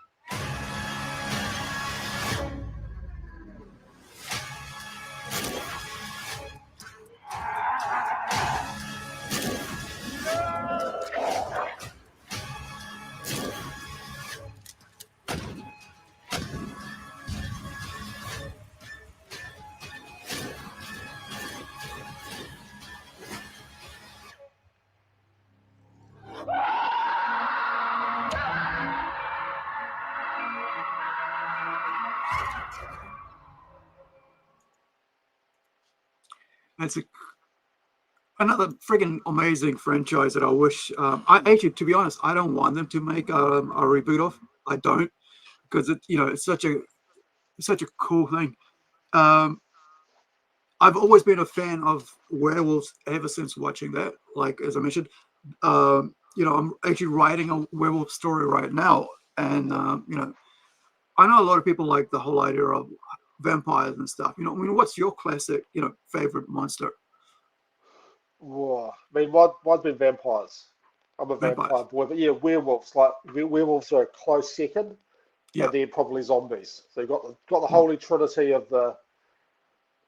It's another friggin' amazing franchise that I wish. I actually, to be honest, I don't want them to make a reboot of. I don't, because it's such a cool thing. I've always been a fan of werewolves ever since watching that. Like, as I mentioned, I'm actually writing a werewolf story right now, and I know a lot of people like the whole idea of vampires and stuff. I mean, what's your classic, favorite monster? Whoa. I mean, mine's been vampires. I'm a vampire boy, but yeah, werewolves. Like werewolves are a close second, and then probably zombies. So you've got the holy trinity of the.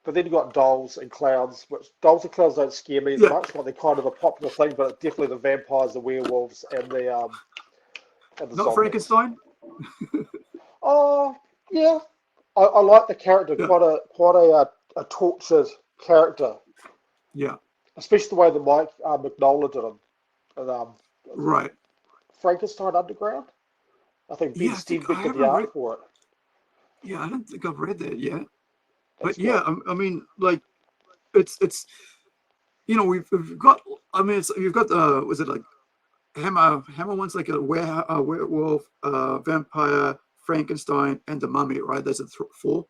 But then you've got dolls and clowns, which dolls and clowns don't scare me as much. Like they're kind of a popular thing, but definitely the vampires, the werewolves, and the Not zombies. Frankenstein. Oh yeah, I like the character. Quite a tortured character. Yeah. Especially the way that Mike Mignola did him. And, right. Frankenstein Underground. I think Ben Stenbeck did the art for it. Yeah, I don't think I've read that yet. That's But yeah, I mean, like, it's we've got. I mean, you've got was it like Hammer one's like a werewolf, vampire, Frankenstein, and the Mummy, right? There's four.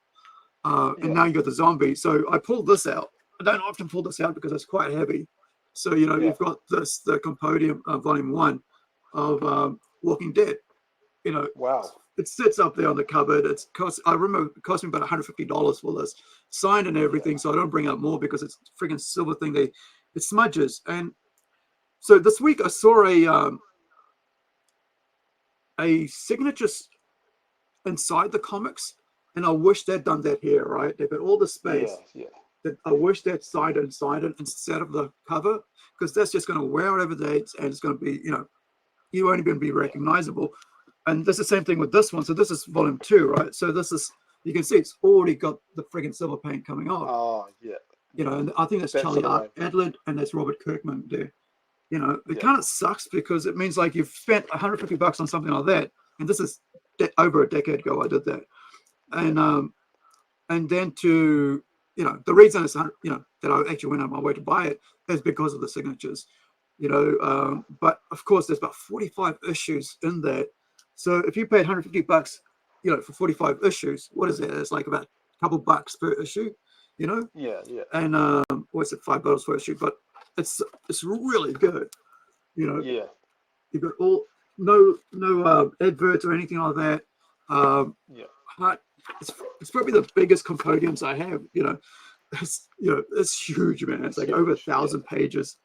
And now you got the zombie. So I pulled this out. I don't often pull this out because it's quite heavy. So you've got the Compendium Volume 1 of Walking Dead. Wow. It sits up there on the cupboard. I remember it cost me about $150 for this, signed and everything. So I don't bring out more because it's a freaking silver thing. It smudges. And so this week I saw a signature inside the comics, and I wish they'd done that here. Right, they've got all the space. Yeah. That I wish they'd signed it instead of the cover, because that's just going to wear over the dates, and it's going to be you only going to be recognizable. And that's the same thing with this one. So this is volume 2, right? So this is, you can see it's already got the friggin' silver paint coming off. Oh, yeah. And I think that's Charlie Adlard and that's Robert Kirkman there. It kind of sucks because it means like you've spent $150 on something like that. And this is over a decade ago I did that. And then to, the reason it's, that I actually went on my way to buy it is because of the signatures, but of course there's about 45 issues in there. So if you paid $150, for 45 issues, what is it? It's like about a couple bucks per issue, Yeah. And what's it, $5 per issue? But it's really good, Yeah. You've got no adverts or anything like that. But it's probably the biggest compendiums I have. It's huge, man. It's like over 1,000 pages.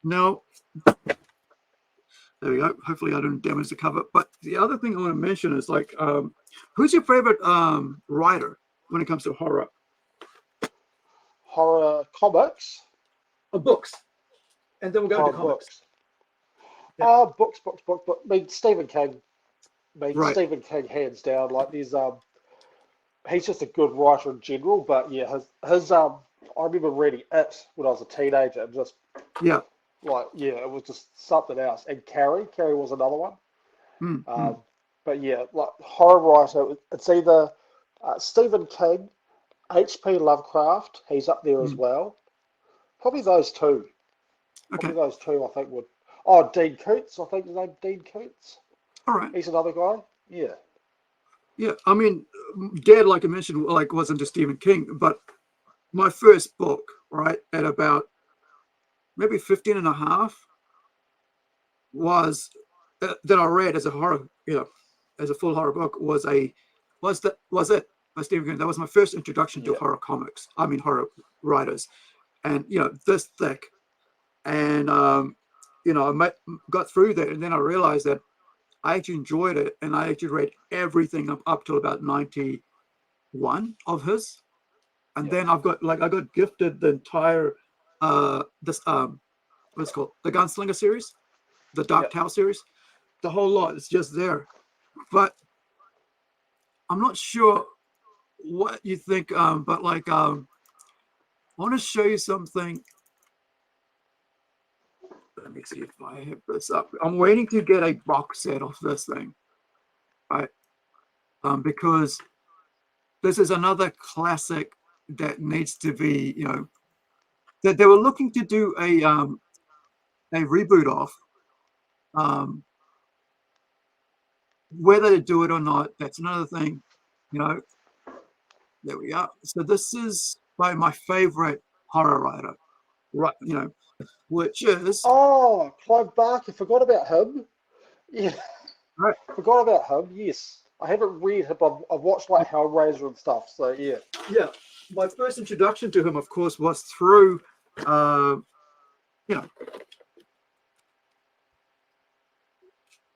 Now, there we go. Hopefully I didn't damage the cover. But the other thing I want to mention is like, who's your favorite writer when it comes to horror? Horror comics? Books. And then we'll go to comics. Books. I mean, Stephen King. Stephen King, hands down. Like, there's he's just a good writer in general. But yeah, his I remember reading it when I was a teenager. And just it was just something else. And Carrie was another one. But yeah, like horror writer, it's either Stephen King, H.P. Lovecraft. He's up there as well. Probably those two. Okay. Probably those two, I think would. Oh, Dean Koontz. I think his name Dean Koontz. All right. He's another guy. Yeah. Yeah, I mean, Dad, like I mentioned, like wasn't just Stephen King, but my first book, right, at about maybe 15 and a half was that I read as a horror, as a full horror book was it by Stephen King. That was my first introduction to horror comics. I mean horror writers, and this thick, and I got through that, and then I realized that I actually enjoyed it, and I actually read everything up till about 91 of his, and then I got gifted the entire what's it called, the Gunslinger series, the Dark Tower series, the whole lot. It's just there, but I'm not sure what you think. But I want to show you something. Let me see if I have this up. I'm waiting to get a box set of this thing, right? Because this is another classic that needs to be, that they were looking to do a reboot of. Whether to do it or not, that's another thing. There we are. So this is by my favorite horror writer, right? Which is Clive Barker. Forgot about him. Yeah, right. Forgot about him. Yes, I haven't read him. I've watched like Hellraiser and stuff. So yeah. Yeah, my first introduction to him, of course, was through,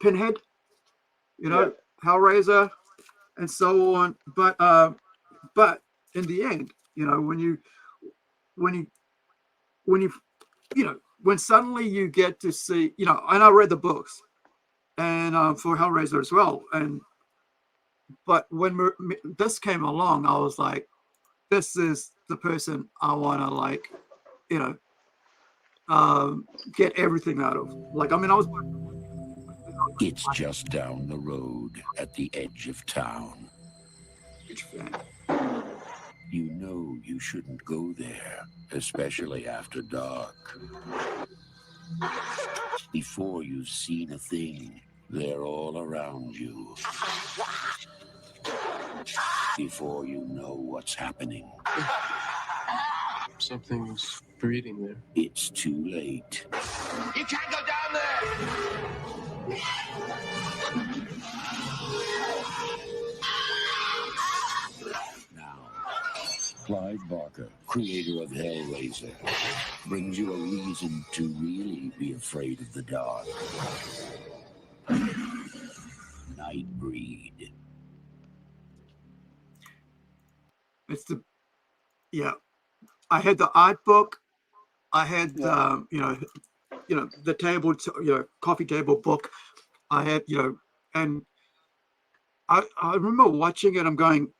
Pinhead, Hellraiser, and so on. But in the end, when suddenly you get to see, and I read the books, and for Hellraiser as well, but when this came along, I was like, this is the person I want to get everything out of. It's just down the road at the edge of town. You know you shouldn't go there, especially after dark. Before you've seen a thing, they're all around you. Before you know what's happening. Something's breeding there. It's too late. You can't go down there! Clive Barker, creator of Hellraiser, brings you a reason to really be afraid of the dark. Nightbreed. I had the art book. I had the table, coffee table book. I had, and I remember watching it. I'm going,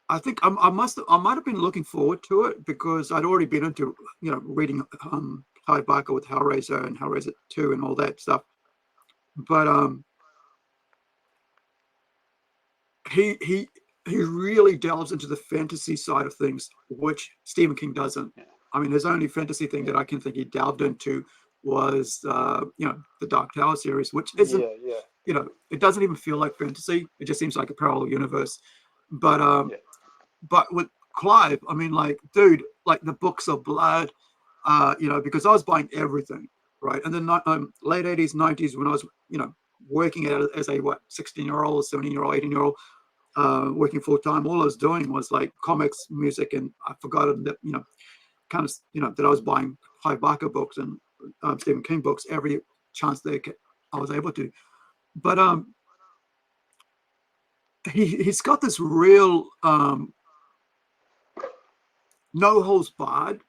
I think I might have been looking forward to it because I'd already been into, reading Clive Barker with Hellraiser and Hellraiser 2 and all that stuff. But he really delves into the fantasy side of things, which Stephen King doesn't. I mean, his only fantasy thing that I can think he delved into was the Dark Tower series, which isn't, it doesn't even feel like fantasy. It just seems like a parallel universe. But with Clive, I mean, dude, the books of blood, because I was buying everything, right? And then late 80s, 90s, when I was, working as a 16-year-old, 17-year-old, 18-year-old, working full time, all I was doing was comics, music, and I forgot that, that I was buying Clive Barker books and Stephen King books every chance I was able to. But he's got this real no holds barred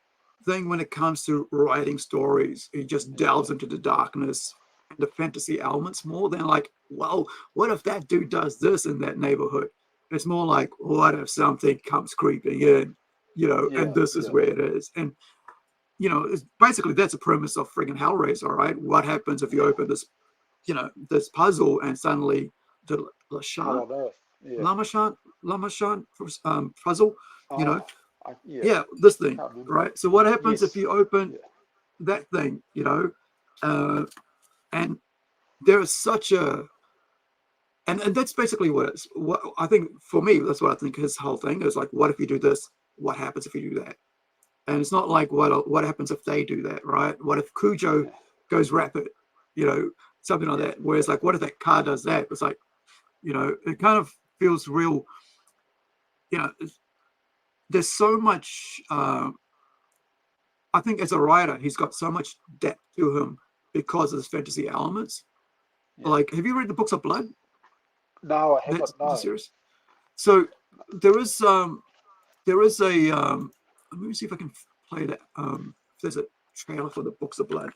thing when it comes to writing stories. He just delves into the darkness and the fantasy elements more than well, what if that dude does this in that neighborhood? It's more like, what if something comes creeping in, and this is where it is. And it's basically, that's a premise of friggin' Hellraiser, right? What happens if you open this, this puzzle and suddenly the Lamashant puzzle, this thing, right? So what happens if you open that thing, and there is such a, and that's basically what I think for me, that's what I think his whole thing is what if you do this? what happens if you do that, and it's not like what happens if they do that, right? What if Cujo goes rapid, you know, something like that. Whereas like, what if that car does that? It's like, you know, it kind of feels real. You know, there's so much. I think as a writer, he's got so much depth to him because of his fantasy elements. Like, have you read the Books of Blood? No, I haven't. No. Series? So there is a let me see if I can play that. There's a trailer for the Books of Blood,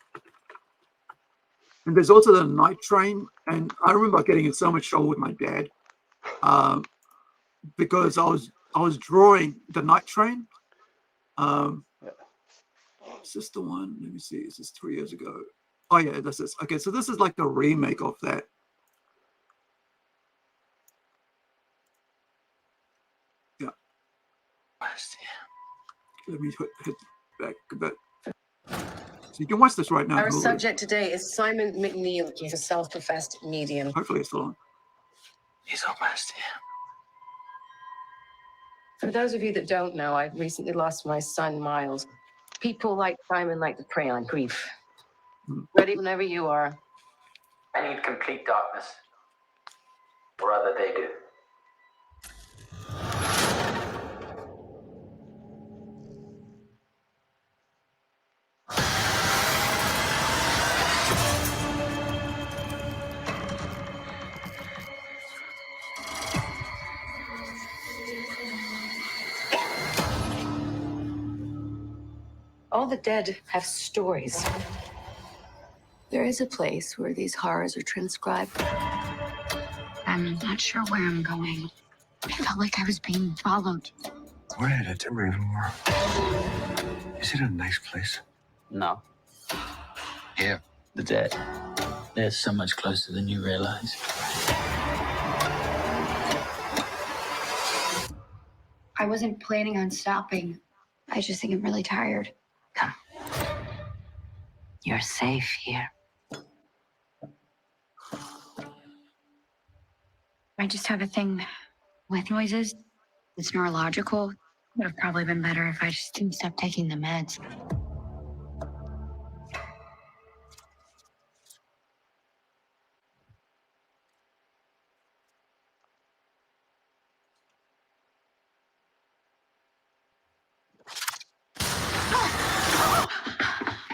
and there's also the Night Train. And I remember getting in so much trouble with my dad because I was drawing the Night Train. Is this the one? Let me see. Is this 3 years ago? Oh yeah, this is okay. So this is like the remake of that. Yeah. Let me hit back a bit. So you can watch this right now. Our subject today is Simon McNeil. He's a self-professed medium. Hopefully it's still on. He's almost here. For those of you that don't know, I recently lost my son, Miles. People like Simon like to prey on grief. Ready whenever you are. I need complete darkness. Or rather, they do. All the dead have stories. There is a place where these horrors are transcribed. I'm not sure where I'm going. I felt like I was being followed. We're headed to Ravenmore. Is it a nice place? No. Here, the dead. They're so much closer than you realize. I wasn't planning on stopping. I just think I'm really tired. Come. You're safe here. I just have a thing with noises. It's neurological. It would have probably been better if I just didn't stop taking the meds.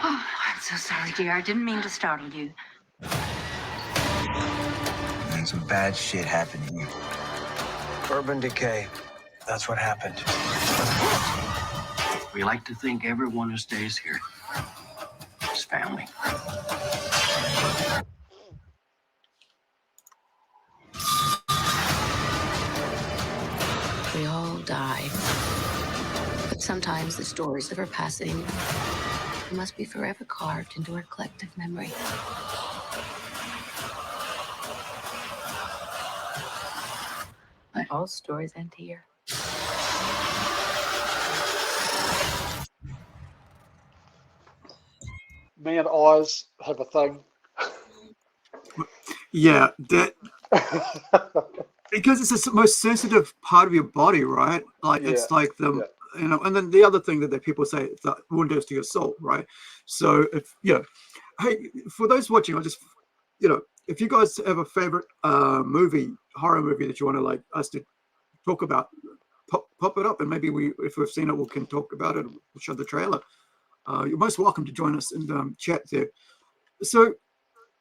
Oh, I'm so sorry, dear. I didn't mean to startle you. And some bad shit happened here. Urban decay. That's what happened. We like to think everyone who stays here is family. We all die. But sometimes the stories of our passing must be forever carved into our collective memory. But all stories end here. Me and eyes have a thing. Yeah, that because it's the most sensitive part of your body, right? Like it's like the you know, and then the other thing that people say is the windows to your soul, right? So if hey, for those watching, I just if you guys have a favorite horror movie that you want to like us to talk about, pop it up, and maybe if we've seen it, we can talk about it. We'll show the trailer. You're most welcome to join us in the chat there. So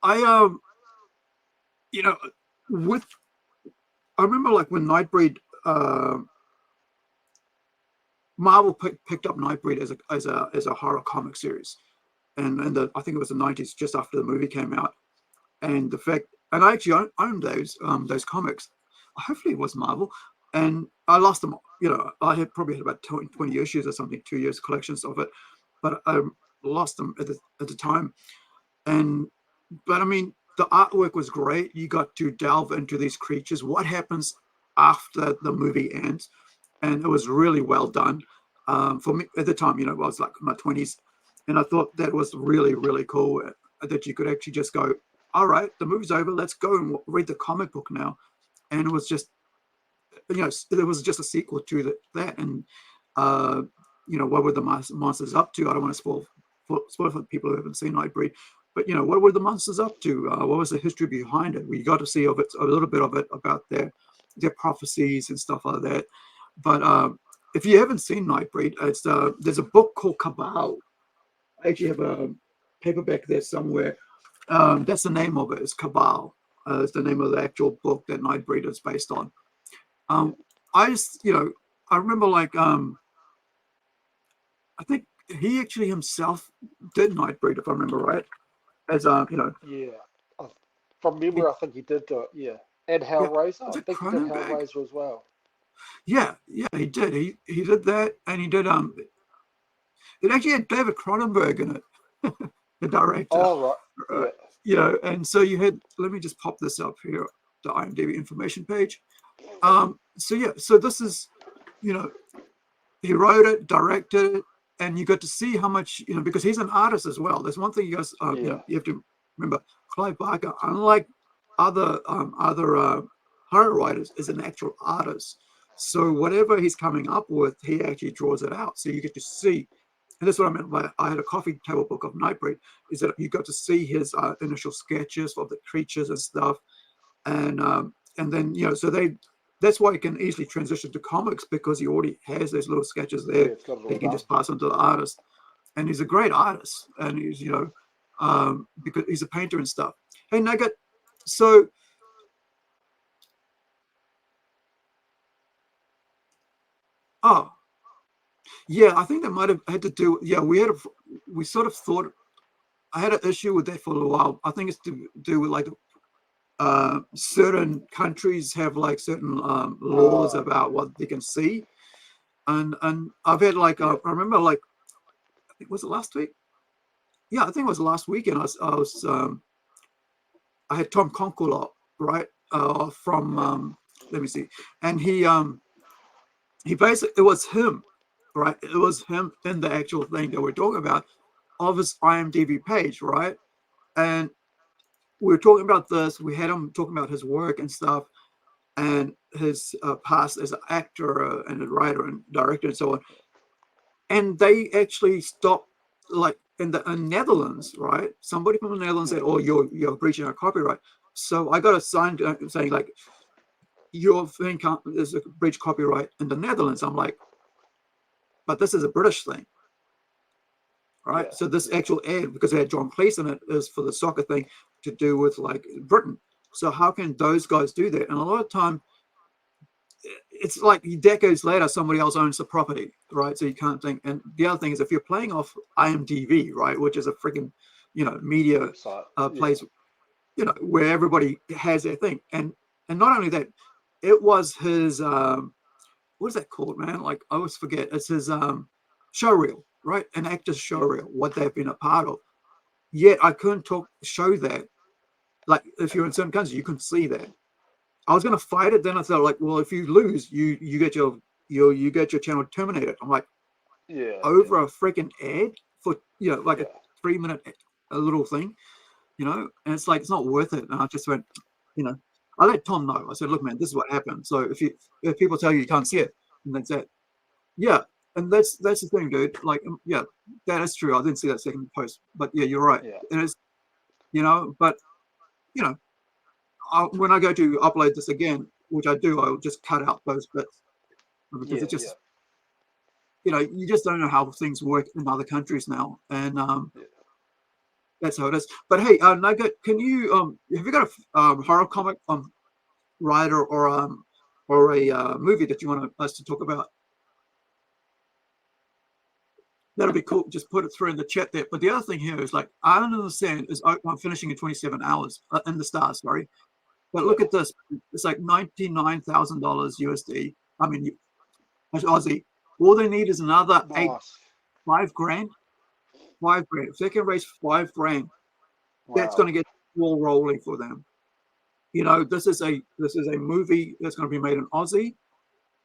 I I remember like when Nightbreed, Marvel picked up Nightbreed as a horror comic series, and I think it was the 90s, just after the movie came out, and I actually owned those comics. Hopefully it was Marvel, and I lost them. I had probably had about 20 issues or something, 2 years collections of it, but I lost them at the time, but I mean, the artwork was great. You got to delve into these creatures. What happens after the movie ends? And it was really well done. For me at the time, I was like in my 20s, and I thought that was really, really cool that you could actually just go, all right, the movie's over. Let's go and read the comic book now. And it was just, it was just a sequel to that. And you know, what were the monsters up to? I don't want to spoil for people who haven't seen Nightbreed, but you know, what were the monsters up to? What was the history behind it? We got to see a little bit of it about their prophecies and stuff like that. But if you haven't seen Nightbreed, it's there's a book called Cabal. I actually have a paperback there somewhere. That's the name of it. It's Cabal. It's the name of the actual book that Nightbreed is based on. I just, you know, I remember like I think he actually himself did Nightbreed, if I remember right. As you know. Yeah. From memory, I think he did do it. Yeah. And Hellraiser. I think he did Hellraiser as well. Yeah, he did. He did that, and he did it actually had David Cronenberg in it, the director. Oh right. Yeah. You know, and so you had. Let me just pop this up here, the IMDb information page. So yeah, so this is, you know, he wrote it, directed it, and you got to see how much, you know, because he's an artist as well. There's one thing you guys, you know, you have to remember. Clive Barker, unlike other horror writers, is an actual artist. So whatever he's coming up with, he actually draws it out. So you get to see, and that's what I meant by I had a coffee table book of Nightbreed, is that you got to see his initial sketches of the creatures and stuff, and then, you know, so that's why he can easily transition to comics, because he already has those little sketches there. He can just pass on to the artist, and he's a great artist, and he's, you know, because he's a painter and stuff. Hey Nugget, so yeah, I think that might have had to do. Yeah, we sort of thought I had an issue with that for a while. I think it's to do with like certain countries have like certain laws about what they can see, and I've had like I remember like I think was it last week? Yeah, I think it was last weekend. I had Tom Concola, right, from let me see, and he basically, it was him, right? It was him in the actual thing that we're talking about of his IMDb page, right? And we were talking about this. We had him talking about his work and stuff, and his past as an actor and a writer and director and so on. And they actually stopped, like in the Netherlands, right? Somebody from the Netherlands said, "Oh, you're breaching our copyright." So I got a sign saying like, "Your thing is a breach copyright in the Netherlands." I'm like, but this is a British thing, right? So this actual ad, because they had John Cleese in it, is for the soccer thing to do with like Britain. So how can those guys do that? And a lot of time, it's like decades later, somebody else owns the property, right? So you can't think. And the other thing is, if you're playing off IMDb, right, which is a freaking, you know, media place, you know, where everybody has their thing, and not only that, it was his what is that called, man? Like I always forget. It's his show reel, right? An actor's show reel, what they've been a part of. Yet I couldn't show that. Like if you're in certain countries, you couldn't see that. I was gonna fight it, then I thought like, well, if you lose, you get your channel terminated. I'm like, over a freaking ad for, you know, like a 3-minute a little thing, you know, and it's like it's not worth it. And I just went, you know, I let Tom know. I said, look, man, this is what happened. So if people tell you can't see it, and that's it. Yeah, and that's the thing, dude. Like, yeah, that is true. I didn't see that second post, but yeah, you're right. It is, you know, but you know, when I go to upload this again, which I do, I'll just cut out those bits because it just, you know, you just don't know how things work in other countries now, and that's how it is. But hey, Nugget, can you have you got a horror comic writer or a movie that you want us to talk about? That'll be cool. Just put it through in the chat there. But the other thing here is like, Island in the Sand is I'm finishing in 27 hours in the stars, sorry. But look at this. It's like $99,000 USD. I mean, Aussie. All they need is another $5 grand. $5 grand. If they can raise $5 grand, that's going to get the ball rolling for them. You know, this is a movie that's going to be made in Aussie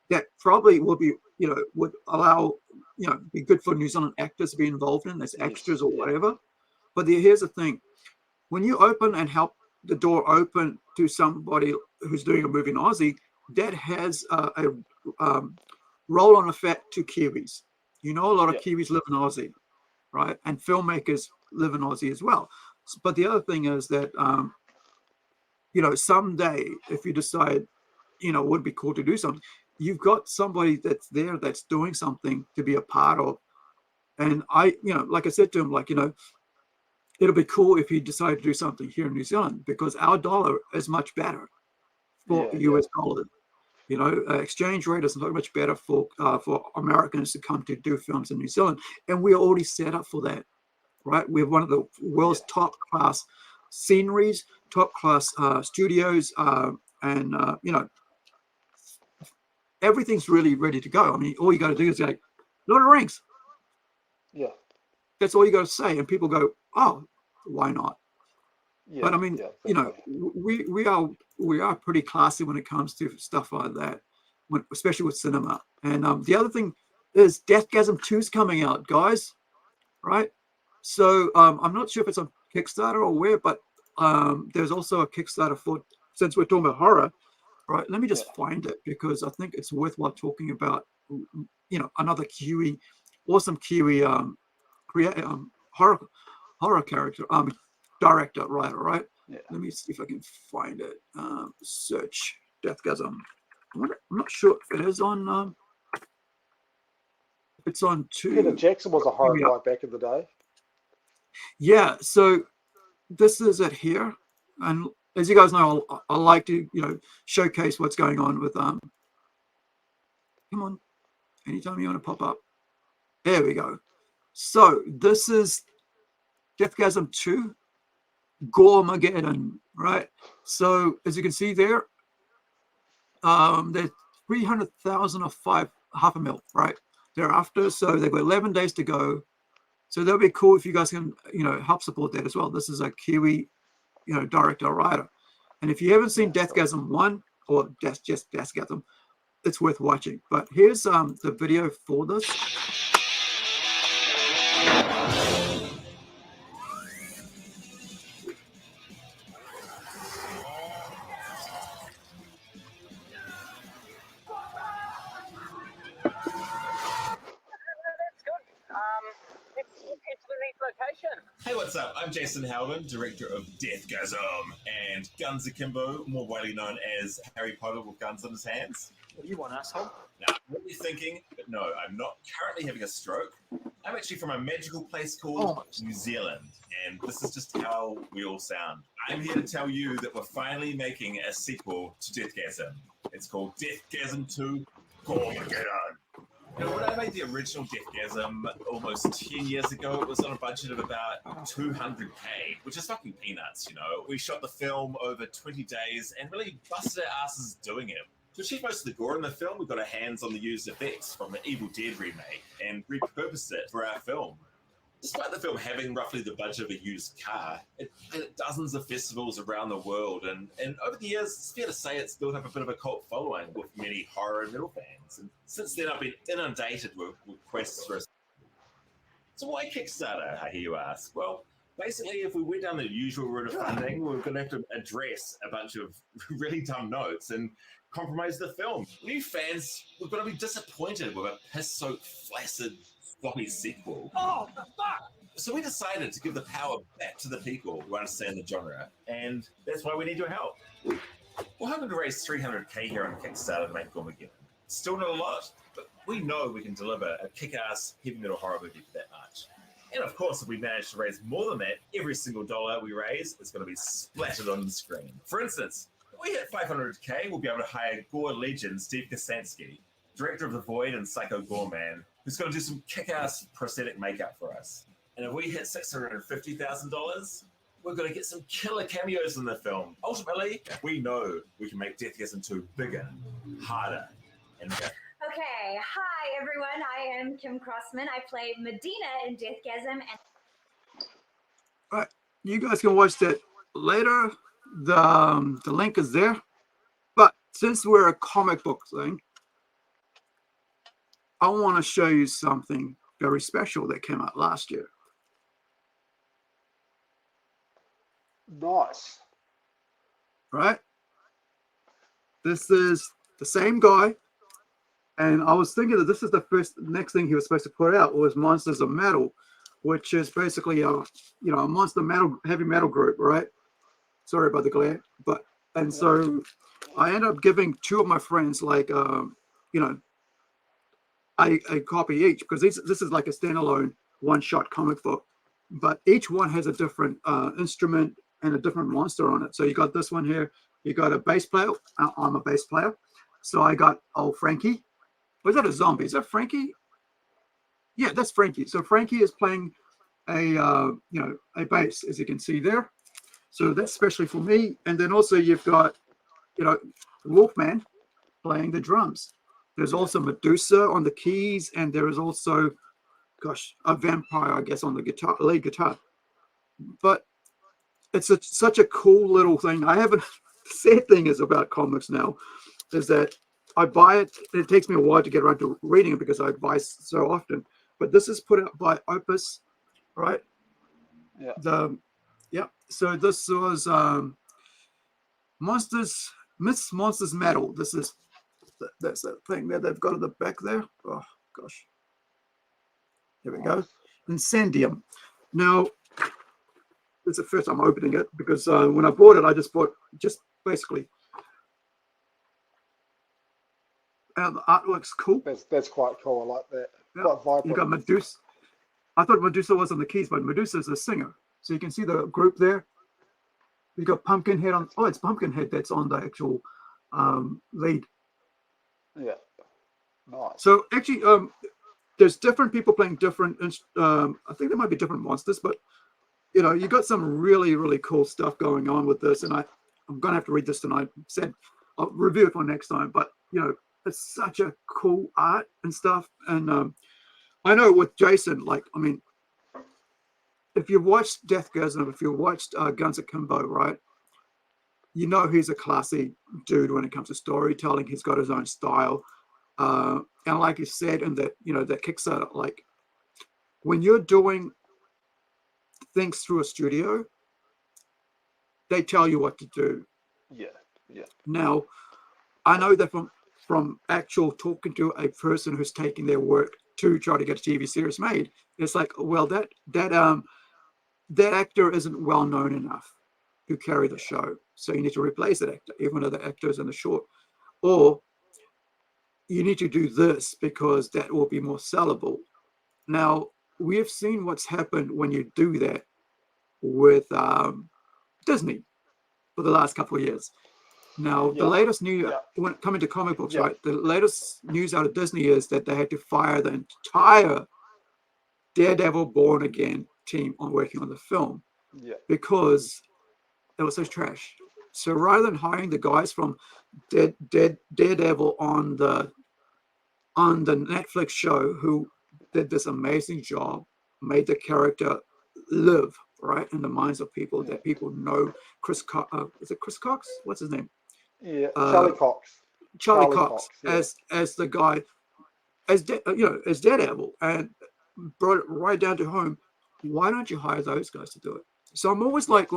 that probably will be, you know, would allow, you know, be good for New Zealand actors to be involved in as extras or whatever. But here's the thing: when you open and help the door open to somebody who's doing a movie in Aussie, that has roll on effect to Kiwis. You know, a lot of Kiwis live in Aussie, right? And filmmakers live in Aussie as well. But the other thing is that, you know, someday if you decide, you know, it would be cool to do something, you've got somebody that's there that's doing something to be a part of. And you know, like I said to him, like, you know, it'll be cool if you decide to do something here in New Zealand because our dollar is much better for US dollars. You know, exchange rate is not much better for Americans to come to do films in New Zealand, and we're already set up for that, right? We're one of the world's top class sceneries, top class studios, and you know, everything's really ready to go. I mean, all you got to do is like, Lord of the Rings. Yeah. That's all you got to say, and people go, "Oh, why not?" Yeah, but I mean, you know, we are pretty classy when it comes to stuff like that, especially with cinema. And the other thing is Deathgasm 2 is coming out, guys. Right? So I'm not sure if it's on Kickstarter or where, but there's also a Kickstarter for, since we're talking about horror, right? Let me just find it because I think it's worthwhile talking about, you know, another Kiwi, awesome Kiwi horror character, director, writer, right? Let me see if I can find it. Search Deathgasm. I'm not sure if it is on. It's on 2. Peter Jackson was a horror guy back in the day. Yeah, so this is it here, and as you guys know, I like to, you know, showcase what's going on with come on, anytime you want to pop up. There we go. So this is Deathgasm 2, Goremageddon, right? So as you can see there, there's 300,000 of half a mil, right? Thereafter, so they've got 11 days to go. So that'll be cool if you guys can, you know, help support that as well. This is a Kiwi, you know, director or writer. And if you haven't seen Deathgasm 1 or just Deathgasm, it's worth watching. But here's the video for this. Hey, what's up? I'm Jason Howland, director of Deathgasm and Guns Akimbo, more widely known as Harry Potter with guns in his hands. What do you want, asshole? Now, what are you thinking? But no, I'm not currently having a stroke. I'm actually from a magical place called New Zealand, and this is just how we all sound. I'm here to tell you that we're finally making a sequel to Deathgasm. It's called Deathgasm 2, Goremageddon. Now, when I made the original Deathgasm almost 10 years ago, it was on a budget of about 200K, which is fucking peanuts, you know. We shot the film over 20 days and really busted our asses doing it. To achieve most of the gore in the film, we got our hands on the used effects from the Evil Dead remake and repurposed it for our film. Despite the film having roughly the budget of a used car, it played at dozens of festivals around the world, and over the years, it's fair to say it's built up a bit of a cult following with many horror and metal fans. And since then, I've been inundated with requests for a... So why Kickstarter, I hear you ask? Well, basically, if we went down the usual route of funding, we're going to have to address a bunch of really dumb notes and compromise the film. New fans, we're going to be disappointed with a piss-soaked, flaccid, floppy sequel. Oh, the fuck! So we decided to give the power back to the people who understand the genre, and that's why we need your help. We're hoping to raise 300K here on Kickstarter to make Goremageddon. Still not a lot, but we know we can deliver a kick-ass heavy metal horror movie for that much. And of course, if we manage to raise more than that, every single dollar we raise is going to be splattered on the screen. For instance, if we hit 500K, we'll be able to hire gore legend Steve Kasansky, director of The Void and Psycho Goreman, who's going to do some kick-ass prosthetic makeup for us. And if we hit $650,000, we're going to get some killer cameos in the film. Ultimately, we know we can make Deathgasm 2 bigger, harder, and better. Okay, hi everyone. I am Kim Crossman. I play Medina in Deathgasm. And All right, you guys can watch that later. The link is there. But since we're a comic book thing, I want to show you something very special that came out last year. Nice. Right? This is the same guy And I was thinking that this is the next thing he was supposed to put out was Monsters of Metal, which is basically a monster metal, heavy metal group, right? Sorry about the glare, so I ended up giving two of my friends like a copy each, because this is like a standalone one-shot comic book, but each one has a different instrument and a different monster on it. So you got this one here, you got a bass player. I'm a bass player, so I got old Frankie. Was that a zombie? Is that Frankie? Yeah, that's Frankie. So Frankie is playing a bass, as you can see there. So that's especially for me. And then also you've got Wolfman playing the drums. There's also Medusa on the keys, and there is also, a vampire, I guess, on the lead guitar. But it's such a cool little thing. I haven't. The sad thing is about comics now, is that I buy it. And it takes me a while to get around to reading it because I buy so often. But this is put out by Opus, right? Yeah. So this was Monsters Metal. That's that thing that they've got at the back there. Oh gosh. Here we go. Incendium. Now, it's the first time I'm opening it because when I bought it, I just bought basically. And the artwork's cool. That's quite cool. I like that. Yeah. Quite vibrant. You got Medusa. I thought Medusa was on the keys, but Medusa is the singer. So you can see the group there. You got Pumpkinhead on. Oh, it's Pumpkinhead that's on the actual lead. Yeah. Nice. So actually, there's different people playing different. I think there might be different monsters, but you got some really, really cool stuff going on with this. And I'm gonna have to read this tonight. Said I'll review it for next time, but it's such a cool art and stuff. And I know with Jason, if you've watched Deathgasm, if you've watched Guns Akimbo, right, he's a classy dude when it comes to storytelling. He's got his own style. And like you said in that, that Kickstarter, like when you're doing things through a studio, they tell you what to do. Yeah. Now, I know that from actual talking to a person who's taking their work to try to get a TV series made, it's like, well, that actor isn't well known enough to carry the show, so you need to replace that actor, even though the actor is in the short, or you need to do this because that will be more sellable. Now, we have seen what's happened when you do that with Disney for the last couple of years. Now, the latest news, when coming to comic books, right, the latest news out of Disney is that they had to fire the entire Daredevil Born Again team on working on the film because it was so trash. So rather than hiring the guys from Daredevil on the Netflix show who did this amazing job, made the character live right in the minds of people, that people know is it Chris Cox? What's his name? Yeah, Charlie Cox. Charlie Cox as the guy, as Daredevil, and brought it right down to home. Why don't you hire those guys to do it? So I'm always like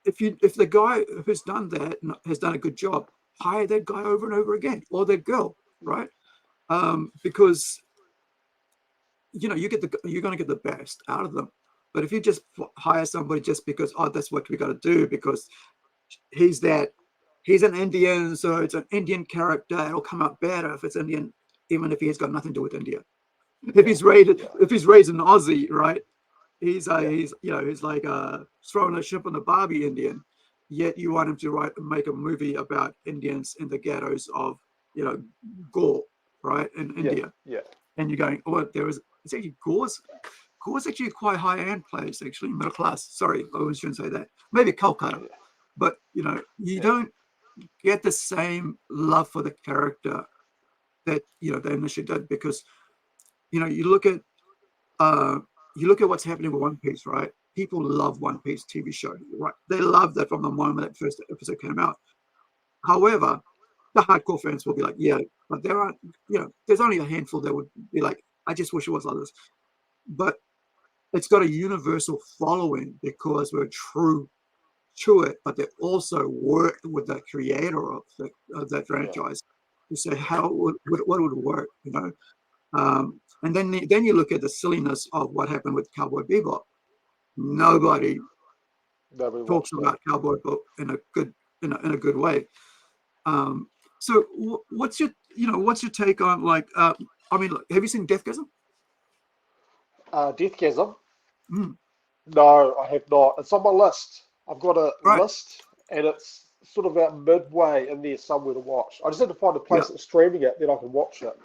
if the guy who's done that has done a good job, hire that guy over and over again, or that girl, right? Because you're going to get the best out of them. But if you just hire somebody just because that's what we got to do because he's an Indian, so it's an Indian character, it'll come out better if it's Indian, even if he's got nothing to do with India. If he's raised in Aussie, right? He's like throwing a ship on the Barbie Indian. Yet you want him to make a movie about Indians in the ghettos of Gore, right, in India. Yeah. And you're going, it's actually Gore's actually a quite high-end place, actually, middle class. Sorry, I shouldn't say that. Maybe Calcutta. But you don't get the same love for the character that they initially did, because you look at what's happening with One Piece, right? People love One Piece TV show, right? They love that from the moment that first episode came out. However, the hardcore fans will be like, yeah, but there aren't, there's only a handful that would be like, I just wish it was like this. But it's got a universal following because we're true to it, but they also worked with the creator of that franchise. You say what would work, you know? And then you look at the silliness of what happened with Cowboy Bebop. Nobody talks about Cowboy Bebop in a good way. So what's your take on, like, I mean, have you seen Deathgasm? Deathgasm? Mm. No, I have not. It's on my list. I've got a list, and it's sort of about midway in there somewhere to watch. I just have to find a place that's streaming it, then I can watch it.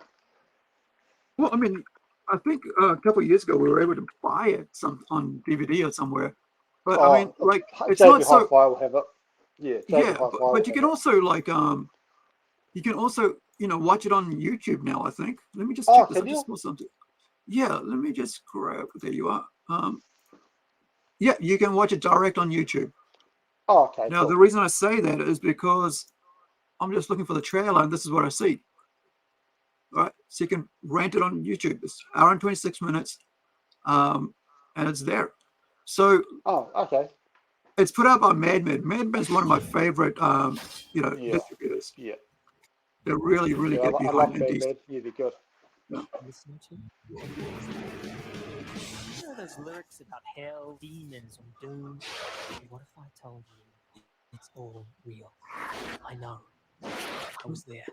Well, I mean, I think a couple of years ago we were able to buy it on DVD or somewhere. But I mean, like, it's JB not so. Hi-Fi will have it. Yeah, JB Hi-Fi will but you have can it. also watch it on YouTube now. I think. Let me just check this. I just saw something. Yeah, let me just grab. There you are. Yeah, you can watch it direct on YouTube. Oh, okay. Now, cool. the reason I say that is because I'm just looking for the trailer, and this is what I see. All right, so you can rent it on YouTube. It's an hour and 26 minutes, and it's there. So, okay. It's put out by Madman. Madman is one of my favorite, distributors. Yeah. They're really, really get I behind love indies. Madman. Yeah, they're good. Yeah. Listening to? You know those lyrics about hell, demons, and doom? What if I told you it's all real? I know. I was there.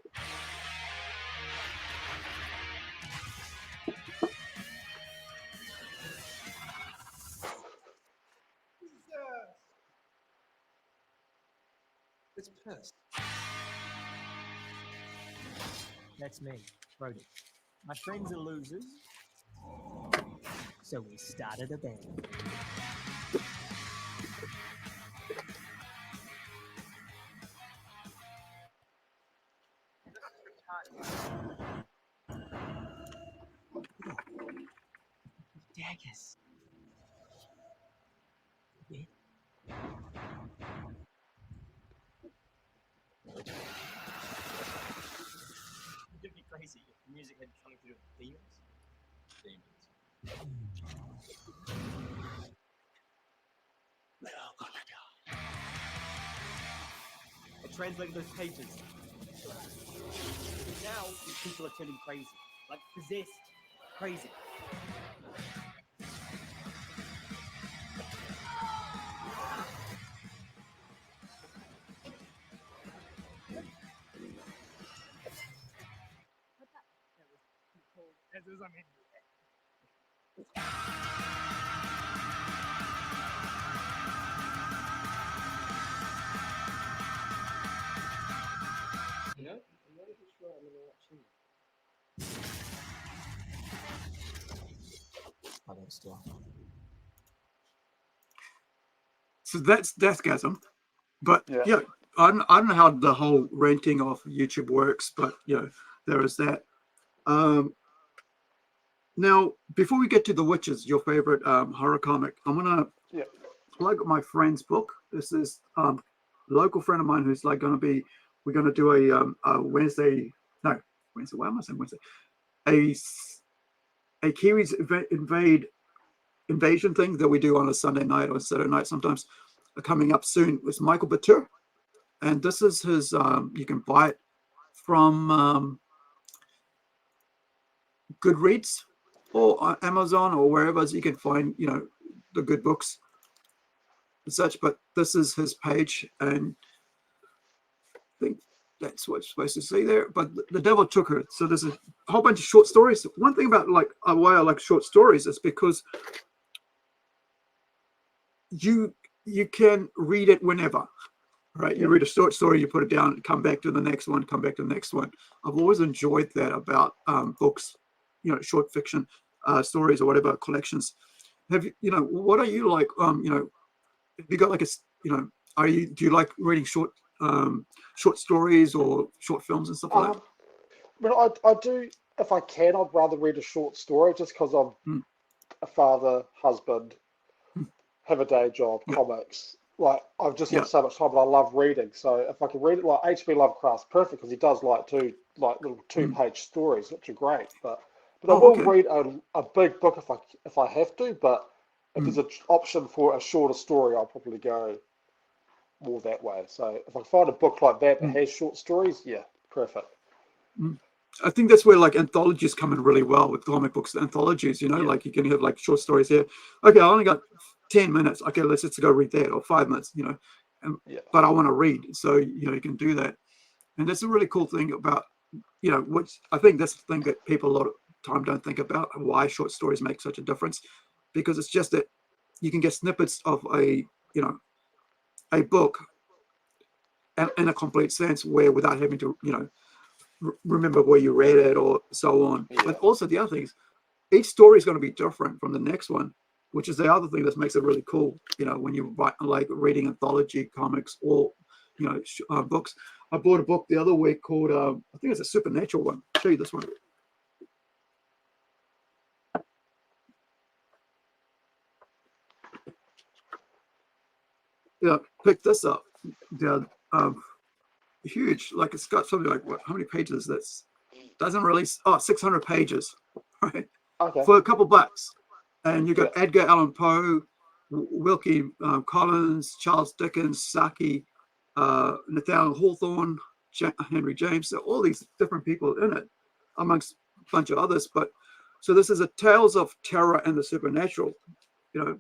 It's pissed. That's me, Brody. My friends are losers, so we started a band. Daggers. Yeah. It'd be crazy if the music had something to do with demons. I translated those pages. Now people are turning crazy, like possessed, crazy. You know, I'm not even sure I'm gonna watch him. I don't still. So that's Deathgasm. But yeah, I don't know how the whole renting off YouTube works, but there is that. Now, before we get to The Witches, your favorite horror comic, I'm gonna plug my friend's book. This is a local friend of mine who's like we're gonna do a Wednesday. Why am I saying Wednesday? A Kiwis invasion thing that we do on a Sunday night or Saturday night sometimes, coming up soon, with Michael Batur. And this is his, you can buy it from Goodreads or Amazon or wherever you can find, the good books and such. But this is his page, and I think that's what you're supposed to see there. But The Devil Took Her. So there's a whole bunch of short stories. One thing about why I like short stories is because you can read it whenever. Right, you read a short story, you put it down, come back to the next one, come back to the next one. I've always enjoyed that about books, short fiction stories or whatever collections. Have you, what are you like? Have you got like do you like reading short stories or short films and stuff like that? Well, I do, if I can, I'd rather read a short story just because I'm a father, husband, have a day job, comics. Like, I've just got so much time, but I love reading. So if I can read it, like H.P. Lovecraft's perfect because he does like little two-page stories, which are great. But I will read a big book if I have to. But if there's an option for a shorter story, I'll probably go more that way. So if I find a book like that that has short stories, perfect. I think that's where like anthologies come in really well with comic books. Anthologies, you know, like you can have like short stories here. Okay, I only got 10 minutes. Okay, let's just go read that, or 5 minutes, you know. But I want to read, so you know you can do that, and that's a really cool thing about, you know, which I think that's the thing that people a lot of time don't think about, why short stories make such a difference, because it's just that you can get snippets of a, you know, a book in a complete sense, where without having to, you know, remember where you read it or so on. But also the other thing is, each story is going to be different from the next one, which is the other thing that makes it really cool. You know, when you like reading anthology comics or, you know, books. I bought a book the other week called, I think it's a supernatural one. I'll show you this one. Yeah, pick this up. They're huge. Like it's got something like, what? How many pages? That's doesn't release. Oh, 600 pages, right? Okay. For a couple bucks, and you got Edgar Allan Poe, Wilkie Collins, Charles Dickens, Saki, Nathaniel Hawthorne, Henry James. So all these different people in it, amongst a bunch of others. But so this is a Tales of Terror and the Supernatural. You know,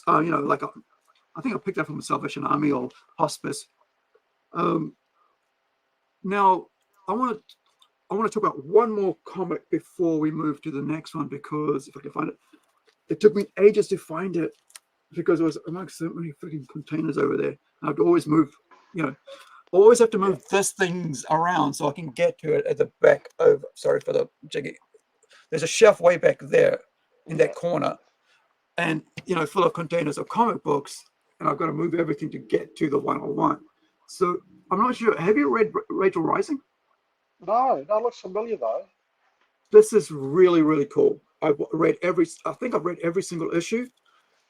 you know, like I think I picked up from the Salvation Army or Hospice. Now I want to talk about one more comic before we move to the next one, because if I can find it, it took me ages to find it because it was amongst so many freaking containers over there. I'd always move, you know, always have to move this things around so I can get to it at the back of. Sorry for the jiggy. There's a shelf way back there in that corner, and you know, full of containers of comic books, and I've got to move everything to get to the 101. So I'm not sure. Have you read Rachel Rising? No, that looks familiar though. This is really, really cool. I think I've read every single issue.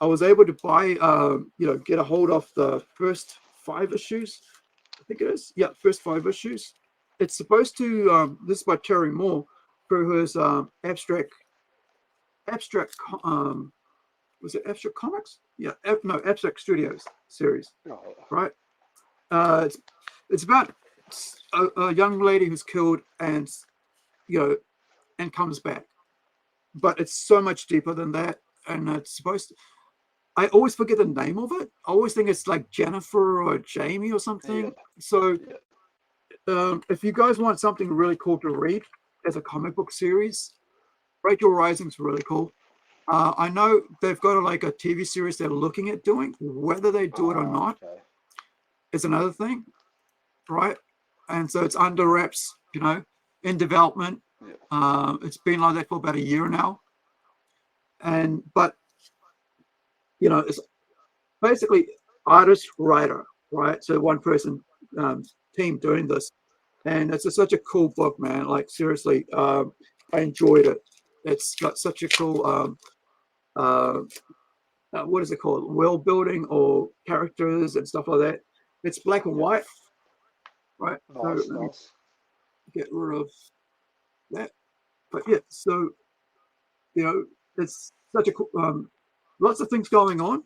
I was able to buy, you know, get a hold of the first 5 issues. I think it is. Yeah, first 5 issues. It's supposed to, this is by Terry Moore, through his abstract, was it Abstract Comics? Yeah, no, Abstract Studios series, right? It's about a young lady who's killed and, you know, and comes back. But it's so much deeper than that. And it's supposed to, I always forget the name of it. I always think it's like Jennifer or Jamie or something. So if you guys want something really cool to read as a comic book series, Rachel Rising's really cool. I know they've got like a TV series they're looking at doing. Whether they do it or not is another thing, right? And so it's under wraps, you know, in development. It's been like that for about a year now. But you know, it's basically artist writer, right? So one person team doing this, and it's such a cool book, man. Like seriously, I enjoyed it. It's got such a cool what is it called, world building or characters and stuff like that. It's black and white, right? Nice, So nice. get rid of that. But yeah, so you know, it's such a cool, lots of things going on,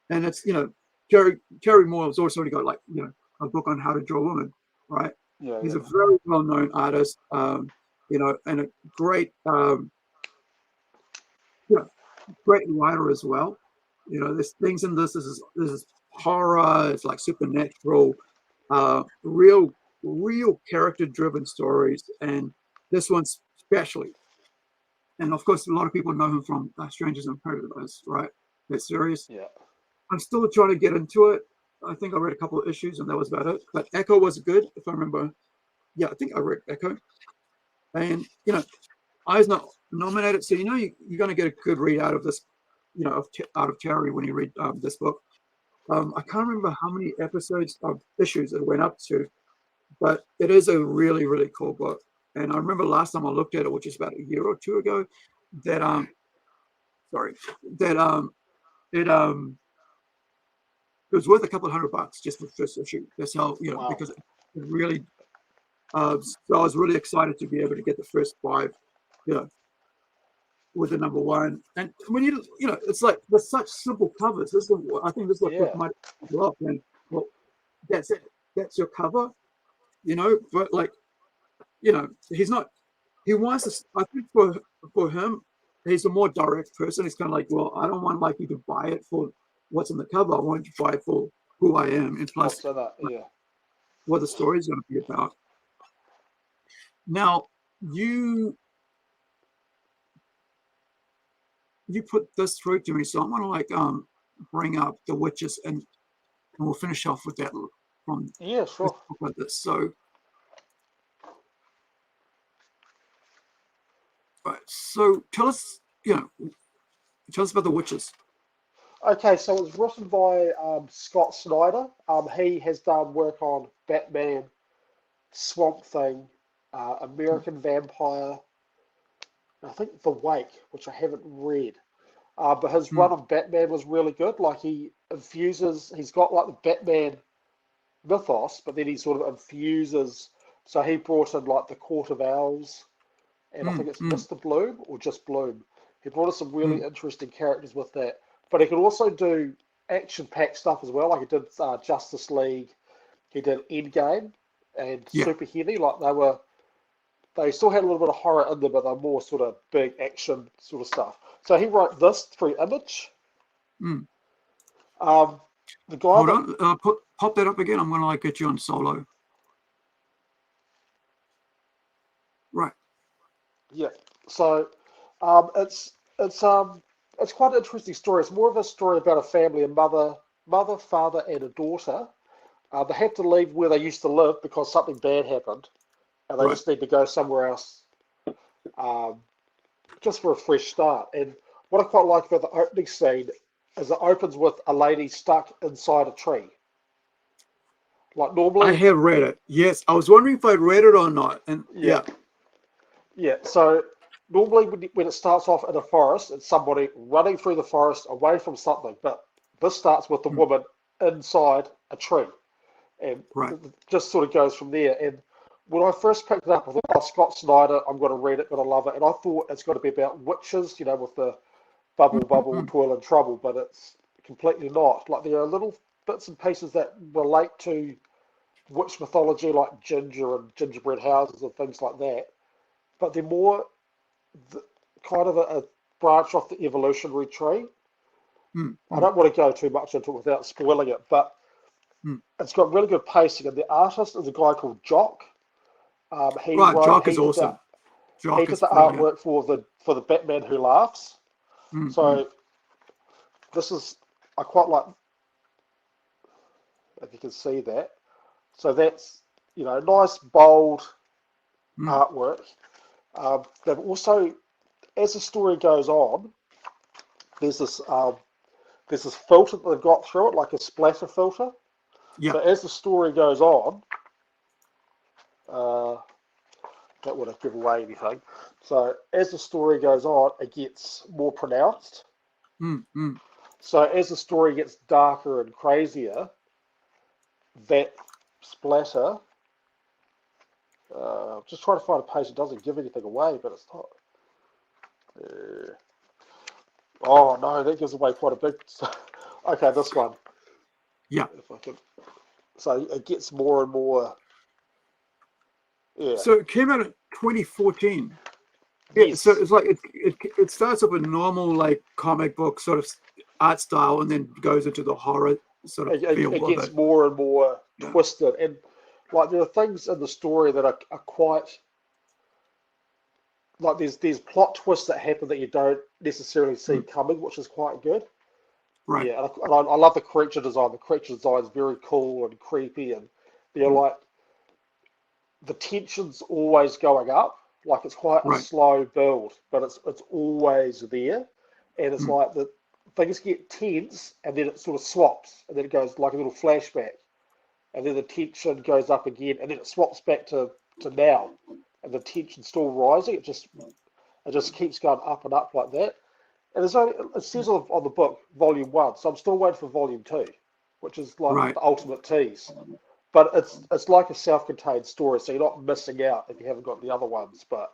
and it's, you know, Terry Moore has also got, like, you know, a book on how to draw women, right? He's a very well-known artist, you know, and a great you know, great writer as well. You know, there's things in this is horror, it's like supernatural, real character-driven stories, and this one's especially. And of course, a lot of people know him from Strangers in Paradise, right? That series. Yeah. I'm still trying to get into it. I think I read a couple of issues and that was about it. But Echo was good, if I remember. Yeah, I think I read Echo. And, you know, I was not nominated. So, you know, you're going to get a good read out of this, you know, out of Terry when you read this book. I can't remember how many episodes of issues it went up to, but it is a really, really cool book. And I remember last time I looked at it, which is about a year or two ago, that it was worth a couple of $100 just for the first issue. That's how, you know, because it really so I was really excited to be able to get the first 5, you know, with the #1. And when you know, it's like with such simple covers. This is, I think this is what put my block. And well, that's it. That's your cover. you know, but like, you know, he's not. He wants to. I think for him, he's a more direct person. He's kind of like, well, I don't want like you to buy it for what's on the cover. I want you to buy it for who I am, and plus what the story is going to be about. Now, you put this through to me, so I'm going to like bring up the witches, and we'll finish off with that from sure. Talk about this. So, right, so tell us about the witches. Okay, so it was written by Scott Snyder. He has done work on Batman, Swamp Thing, American Vampire, I think The Wake, which I haven't read. But his run of Batman was really good. Like he's got like the Batman mythos, but then he sort of infuses. So he brought in like the Court of Owls, and I think it's Mr. Bloom or just Bloom. He brought in some really interesting characters with that. But he could also do action-packed stuff as well. Like he did Justice League, he did Endgame, and Super Heavy. Like they still had a little bit of horror in them, but they're more sort of big action sort of stuff. So he wrote this through Image. The guy. Hold on, pop that up again. I'm going to like get you on solo. Right. Yeah. So it's quite an interesting story. It's more of a story about a family, a mother, father, and a daughter. They had to leave where they used to live because something bad happened, and they just need to go somewhere else, just for a fresh start. And what I quite like about the opening scene is it opens with a lady stuck inside a tree. Like normally, I have read it. Yes, I was wondering if I'd read it or not. And yeah. So normally when it starts off in a forest, it's somebody running through the forest away from something. But this starts with the woman inside a tree, and it just sort of goes from there. And when I first picked it up, I thought, oh, Scott Snyder, I'm going to read it, going to love it. And I thought it's going to be about witches, you know, with the bubble, toil and trouble. But it's completely not. Like there are little bits and pieces that relate to witch mythology, like ginger and gingerbread houses and things like that. But they're more kind of a branch off the evolutionary tree. I don't want to go too much into it without spoiling it, but it's got really good pacing. And the artist is a guy called Jock. Jock is awesome. He did the artwork for the Batman Who Laughs. So this is, I quite like, if you can see that. So that's, you know, nice, bold artwork. They've also, as the story goes on, there's this filter that they've got through it, like a splatter filter. So as the story goes on, don't want to give away anything. So as the story goes on, it gets more pronounced. So as the story gets darker and crazier, that splatter. Just trying to find a page that doesn't give anything away, but it's not. Oh no, that gives away quite a bit. Okay, this one. Yeah. If I can. So it gets more and more. Yeah. So it came out in 2014. Yeah. So it's like it starts off a normal like comic book sort of art style, and then goes into the horror sort of feel. It gets more and more twisted, and like there are things in the story that are quite like there's plot twists that happen that you don't necessarily see coming, which is quite good. Right. Yeah, and I love the creature design. The creature design is very cool and creepy, and they're like the tension's always going up. Like it's quite a slow build, but it's always there, and it's like the things get tense, and then it sort of swaps, and then it goes like a little flashback, and then the tension goes up again, and then it swaps back to now, and the tension's still rising. It just keeps going up and up like that. And it says on the book volume 1, so I'm still waiting for volume 2, which is like the ultimate tease. But it's like a self-contained story, so you're not missing out if you haven't got the other ones. But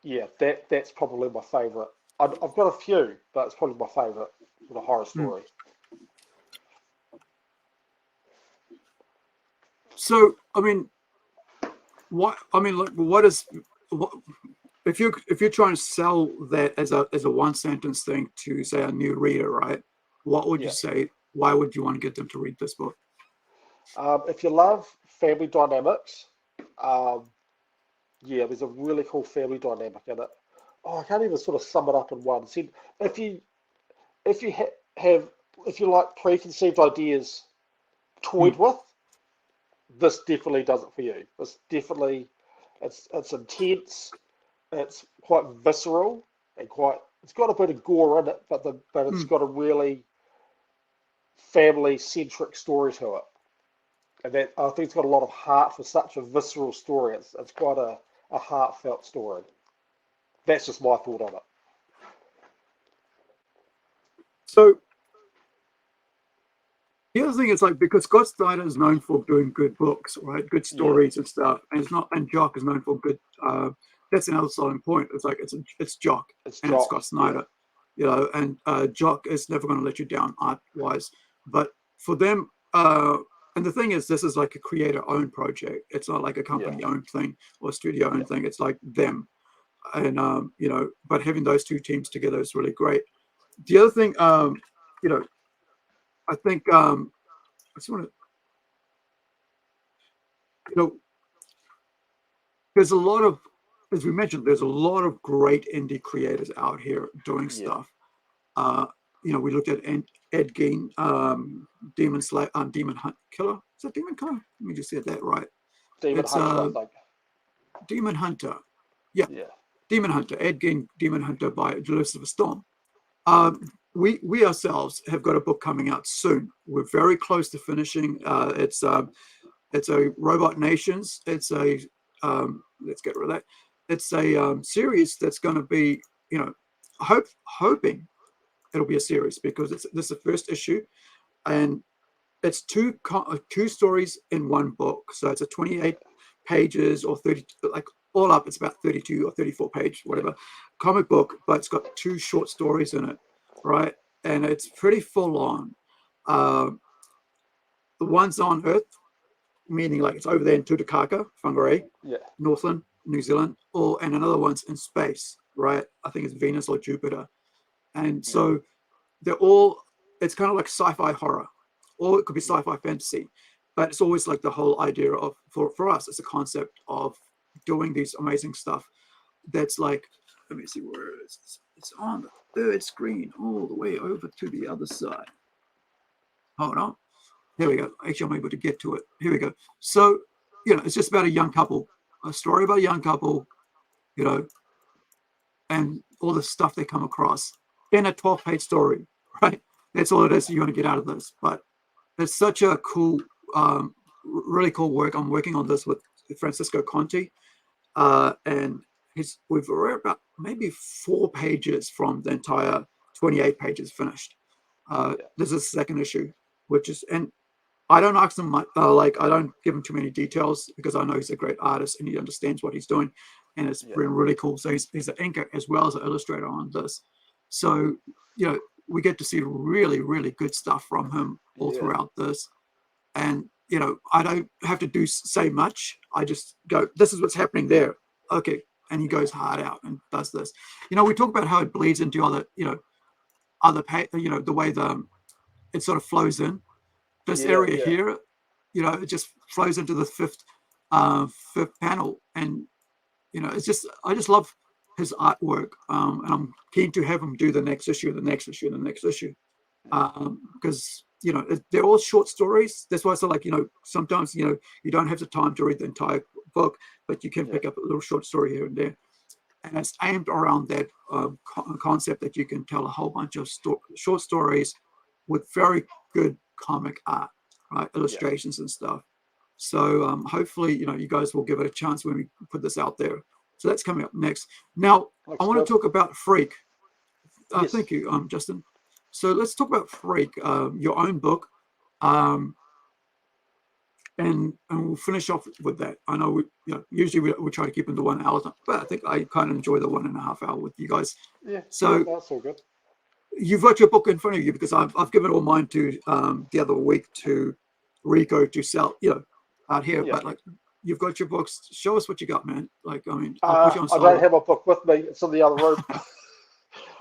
yeah, that's probably my favourite. I've got a few, but it's probably my favourite for the horror story. So I mean, what I mean, like, what if you're trying to sell that as a one sentence thing to say a new reader, right? What would you say? Why would you want to get them to read this book? If you love family dynamics, yeah, there's a really cool family dynamic in it. Oh, I can't even sort of sum it up in one. See, if you if you like preconceived ideas toyed with, this definitely does it for you. This definitely, it's intense, it's quite visceral, and it's got a bit of gore in it, but it's got a really family-centric story to it. And that, I think it's got a lot of heart for such a visceral story. It's quite a heartfelt story. That's just my thought on it. So the other thing is, like, because Scott Snyder is known for doing good books, right? Good stories and stuff, and Jock is known for good. That's another selling point. It's like it's Jock it's Scott Snyder, you know, and Jock is never going to let you down art-wise. But for them, and the thing is, this is like a creator-owned project. It's not like a company-owned thing or a studio-owned thing. It's like them, and you know. But having those two teams together is really great. The other thing, you know, I think I just want to, you know, there's a lot of, as we mentioned, there's a lot of great indie creators out here doing stuff. You know, we looked at Ed Gein, Demon Hunt Killer. Is that Demon Killer? Let me just get that right. Demon Hunter, I think. Demon Hunter. Yeah. Demon Hunter. Ed Gein, Demon Hunter by Elizabeth Storm. We ourselves have got a book coming out soon. We're very close to finishing. It's a Robot Nations. It's a let's get rid of that. It's a series that's going to be, you know, hoping it'll be a series, because this is the first issue, and it's two stories in one book. So it's a 28 pages or 30, like all up, it's about 32 or 34 page, whatever, comic book, but it's got two short stories in it, right? And it's pretty full on. The one's on Earth, meaning like it's over there in Tutakaka, Whangarei, Northland, New Zealand, and another one's in space, right? I think it's Venus or Jupiter. And so they're all, it's kind of like sci-fi horror, or it could be sci-fi fantasy, but it's always like the whole idea of, for us, it's a concept of doing these amazing stuff that's like, let me see where it is. It's on the third screen all the way over to the other side. Hold on. Here we go. Actually, I'm able to get to it. Here we go. So, you know, it's just about a young couple, a story about a young couple, you know, and all the stuff they come across in a 12-page story, right? That's all it is you're going to get out of this. But it's such a cool, really cool work. I'm working on this with Francisco Conti, and we're about maybe 4 pages from the entire 28 pages finished. This is the second issue, which is, and I don't ask him much, like, I don't give him too many details, because I know he's a great artist and he understands what he's doing, and it's been really cool. So he's an inker as well as an illustrator on this. So, you know, we get to see really, really good stuff from him all throughout this. And, you know, I don't have to say much. I just go, this is what's happening there. Okay. And he goes hard out and does this. You know, we talk about how it bleeds into other, you know, the way it sort of flows in. This area here, you know, it just flows into the fifth panel. And, you know, it's just, I just love his artwork. And I'm keen to have him do the next issue, the next issue, the next issue. Because, you know, they're all short stories. That's why I say, like, you know, sometimes, you know, you don't have the time to read the entire book, but you can pick up a little short story here and there. And it's aimed around that concept that you can tell a whole bunch of short stories with very good comic art, right? Illustrations and stuff. So hopefully, you know, you guys will give it a chance when we put this out there. So that's coming up next. Now, I want to talk about Freak. Thank you, Justin. So let's talk about Freak, your own book. And we'll finish off with that. I know usually we try to keep them to 1 hour, but I think I kind of enjoy the 1.5 hour with you guys. Yeah. So that's all good. You've got your book in front of you, because I've given all mine to the other week to Rico to sell, you know, out here. But like, you've got your books. Show us what you got, man. Like, I mean, I'll put you on I solo. don't have a book with me. It's in the other room.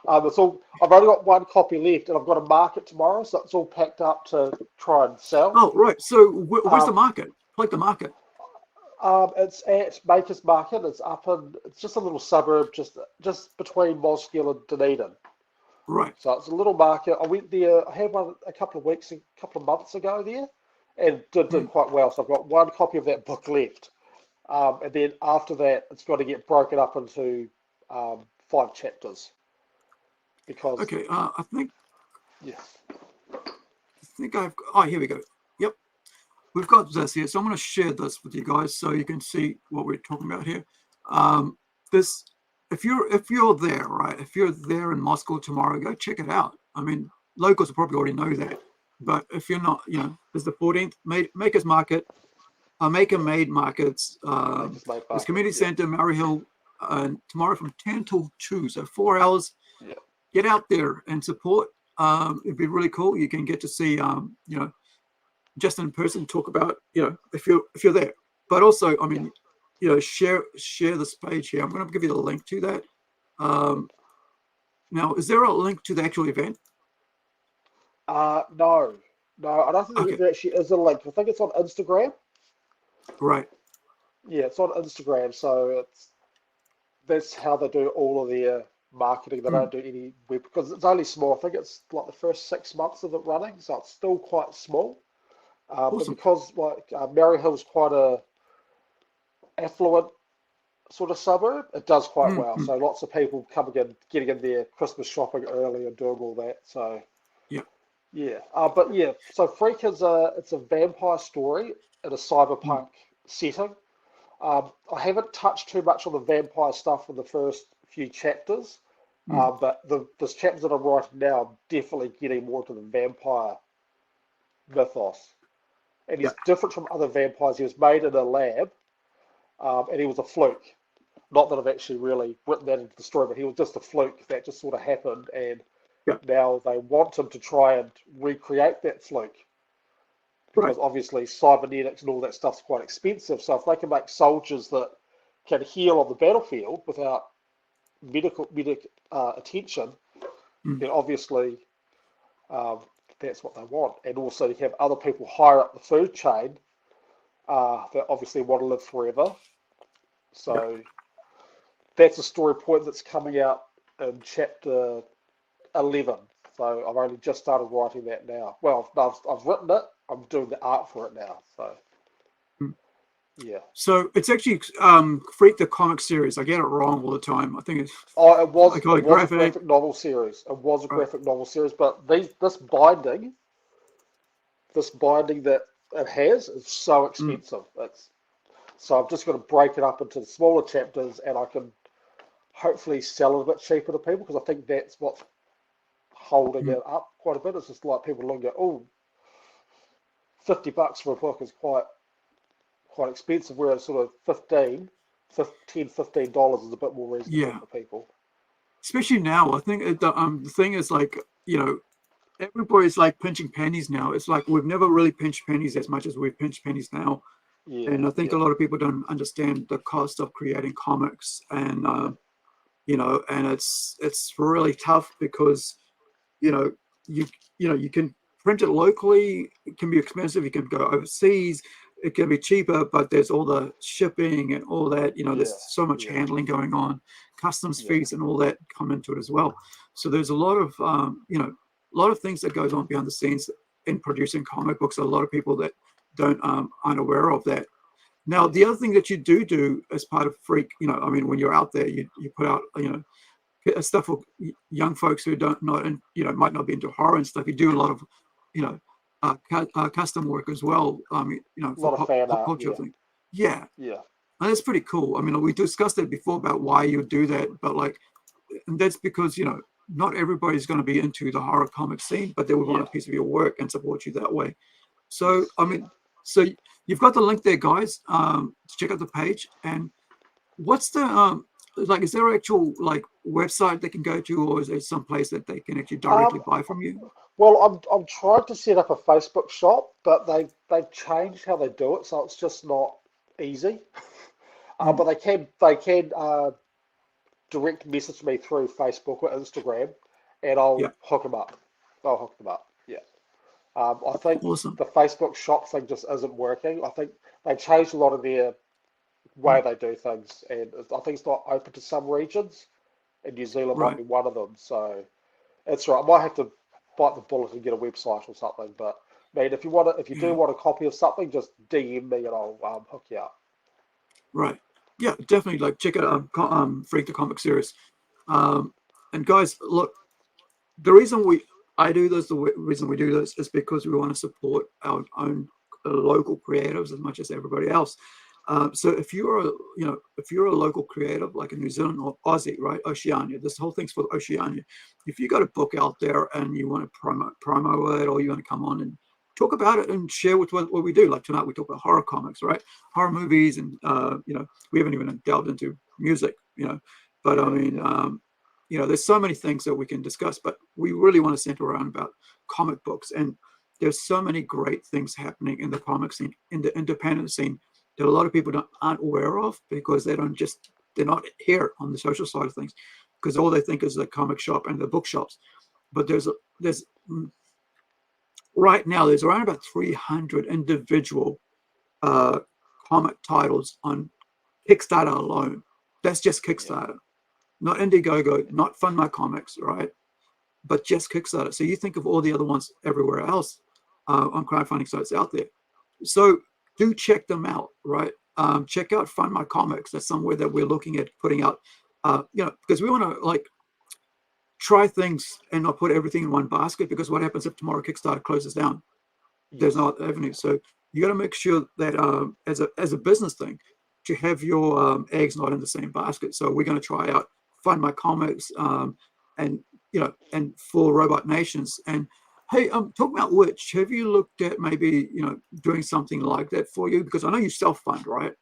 It's all. I've only got one copy left, and I've got a market tomorrow, so it's all packed up to try and sell. Oh, right. So where's the market? Like the market. It's at Makers Market. It's up in. It's just a little suburb, just between Mosgiel and Dunedin. Right. So it's a little market. I went there. I had one a couple of months ago there, and did quite well. So I've got one copy of that book left, and then after that, it's got to get broken up into 5 chapters. Because okay, I think I've. Oh, here we go. Yep, we've got this here. So I'm going to share this with you guys so you can see what we're talking about here. This, if you're there, right? If you're there in Moscow tomorrow, go check it out. I mean, locals will probably already know that, but if you're not, there's the 14th Makers Market, Maker Made Markets, this community center, Murray Hill, tomorrow from 10 till 2, so 4 hours. Yeah. Get out there and support. It'd be really cool. You can get to see, Justin in person, talk about, if you're there. But also, I mean, share this page here. I'm going to give you the link to that. Now, is there a link to the actual event? No, I don't think there actually is a link. I think it's on Instagram. Right. Yeah, it's on Instagram. So that's how they do all of their marketing. They don't do any web because it's only small. I think it's like the first 6 months of it running, so it's still quite small. Awesome. But because Murray Hill's quite a affluent sort of suburb, it does quite well. So lots of people coming in, getting in there, Christmas shopping early and doing all that. So yeah. So Freak is it's a vampire story in a cyberpunk setting. I haven't touched too much on the vampire stuff in the first few chapters, but the chapters that I'm writing now, I'm definitely getting more into the vampire mythos. And he's different from other vampires. He was made in a lab, and he was a fluke. Not that I've actually really written that into the story, but he was just a fluke that just sort of happened, and now they want him to try and recreate that fluke. Because obviously cybernetics and all that stuff's quite expensive. So if they can make soldiers that can heal on the battlefield without medical attention, then obviously that's what they want. And also you have other people higher up the food chain that obviously want to live forever. So that's a story point that's coming out in chapter 11. So I've only just started writing that now. Well, I've written it. I'm doing the art for it now. So yeah. So it's actually Freak the comic series. I get it wrong all the time. I think it's it was a graphic novel series. It was a graphic novel series, but this binding that it has is so expensive. So I'm just going to break it up into the smaller chapters, and I can hopefully sell it a bit cheaper to people, because I think that's what's holding it up quite a bit. It's just like people look at, $50 for a book is quite expensive, whereas sort of $15 is a bit more reasonable for people. Especially now, I think the thing is, like, everybody's like pinching pennies now. It's like we've never really pinched pennies as much as we've pinched pennies now. And I think a lot of people don't understand the cost of creating comics, and and it's really tough because you can print it locally. It can be expensive. You can go overseas. It can be cheaper, but there's all the shipping and all that. There's so much handling going on, customs fees and all that come into it as well. So there's a lot of a lot of things that goes on behind the scenes in producing comic books. A lot of people that aren't aware of that. Now, the other thing that you do as part of Freak, I mean, when you're out there, you put out stuff for young folks who might not be into horror and stuff. You do a lot of custom work as well. A lot of fan art. Yeah. And that's pretty cool. I mean, we discussed it before about why you do that, but and that's because not everybody's going to be into the horror comic scene, but they would want a piece of your work and support you that way. So I mean, so you've got the link there, guys. To check out the page. And what's the is there an actual website they can go to, or is there some place that they can actually directly buy from you? Well, I'm trying to set up a Facebook shop, but they've changed how they do it, so it's just not easy. But they can direct message me through Facebook or Instagram, and I'll hook them up. I'll hook them up. Yeah. I think the Facebook shop thing just isn't working. I think they changed a lot of their way they do things, and I think it's not open to some regions, and New Zealand might be one of them. So it's right. I might have to bite the bullet and get a website or something. But man, if you do want a copy of something, just DM me and I'll hook you up. Right. Yeah, definitely. Like check out Freak the Comic Series. And guys, look, the reason I do this, the reason we do this is because we want to support our own local creatives as much as everybody else. So if you're a local creative like in New Zealand or Aussie, right, Oceania, this whole thing's for Oceania. If you got a book out there and you want to promo it, or you want to come on and talk about it and share with what we do, like tonight we talk about horror comics, right, horror movies, and we haven't even delved into music, but I mean, there's so many things that we can discuss, but we really want to center around about comic books, and there's so many great things happening in the comic scene, in the independent scene, that a lot of people aren't aware of because they're not here on the social side of things, because all they think is the comic shop and the bookshops. But there's right now there's around about 300 individual comic titles on Kickstarter alone. That's just Kickstarter, not Indiegogo, not Fund My Comics, right? But just Kickstarter. So you think of all the other ones everywhere else on crowdfunding sites out there. So do check them out, right? Check out Fund My Comics. That's somewhere that we're looking at putting out, because we want to try things and not put everything in one basket, because what happens if tomorrow Kickstarter closes down? There's no other avenue. So you got to make sure that as a business thing, to have your eggs not in the same basket. So we're going to try out Fund My Comics, and for Robot Nations. And hey, talking about which, have you looked at maybe doing something like that for you? Because I know you self-fund, right?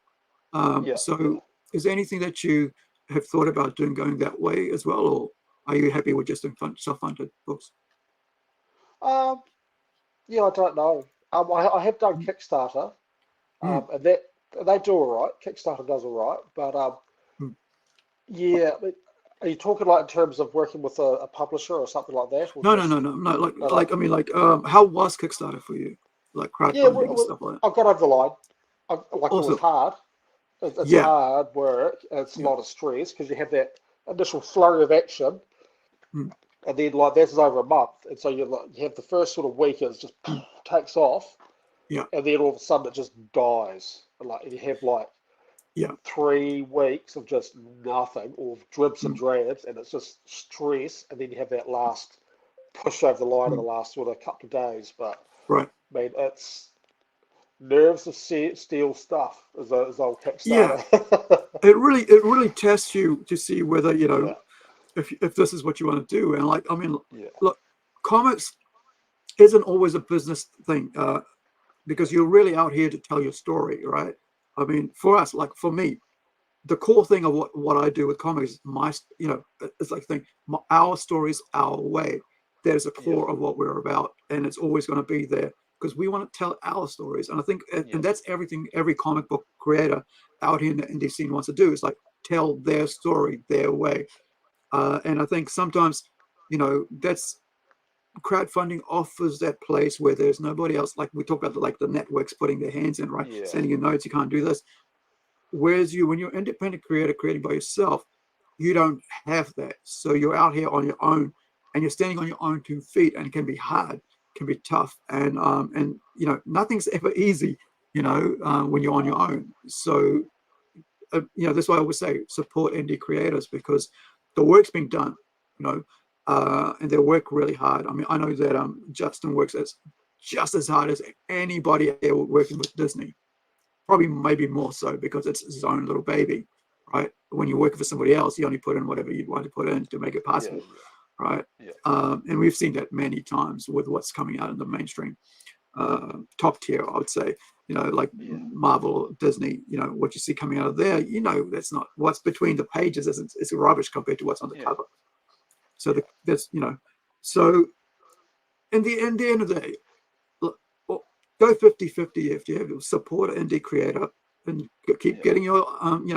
So is there anything that you have thought about doing, going that way as well, or are you happy with just doing self-funded books? Yeah, I don't know. I have done Kickstarter, and that they do all right. Kickstarter does all right, but yeah. Are you talking like in terms of working with a publisher or something like that? No. How was Kickstarter for you? Like crowdfunding and stuff like that? I got over the line. It Awesome. was hard. It's hard work. It's a lot of stress because you have that initial flurry of action, and then this is over a month, and so you have the first sort of week is just takes off, and then all of a sudden it just dies, and you have 3 weeks of just nothing, or dribs and drabs, and it's just stress, and then you have that last push over the line in the last sort of couple of days. But I mean, it's nerves of steel stuff, as old Kickstarter. It really tests you to see whether if this is what you want to do. And look, comics isn't always a business thing, because you're really out here to tell your story, right? I mean, for us, like for me, the core thing of what I do with comics, it's like our stories, our way. There's a core of what we're about, and it's always going to be there because we want to tell our stories. And I think, and that's everything every comic book creator out here in the indie scene wants to do, is tell their story their way. And I think sometimes, that's crowdfunding offers that place where there's nobody else. Like we talk about the networks putting their hands in, right? Sending you notes, you can't do this. Whereas when you're an independent creator creating by yourself, you don't have that. So you're out here on your own, and you're standing on your own 2 feet, and it can be hard, can be tough, and nothing's ever easy, when you're on your own. So that's why I always say support indie creators, because the work's being done, and they work really hard. I mean, I know that Justin works just as hard as anybody there working with Disney, probably maybe more so because it's his own little baby, right? When you're working for somebody else, you only put in whatever you'd want to put in to make it possible, right? And we've seen that many times with what's coming out in the mainstream top tier, I would say, Marvel, Disney, what you see coming out of there, that's not what's between the pages. It's rubbish compared to what's on the cover. So so in the end of the day, look, go 50-50 if you have to support an indie creator and keep getting your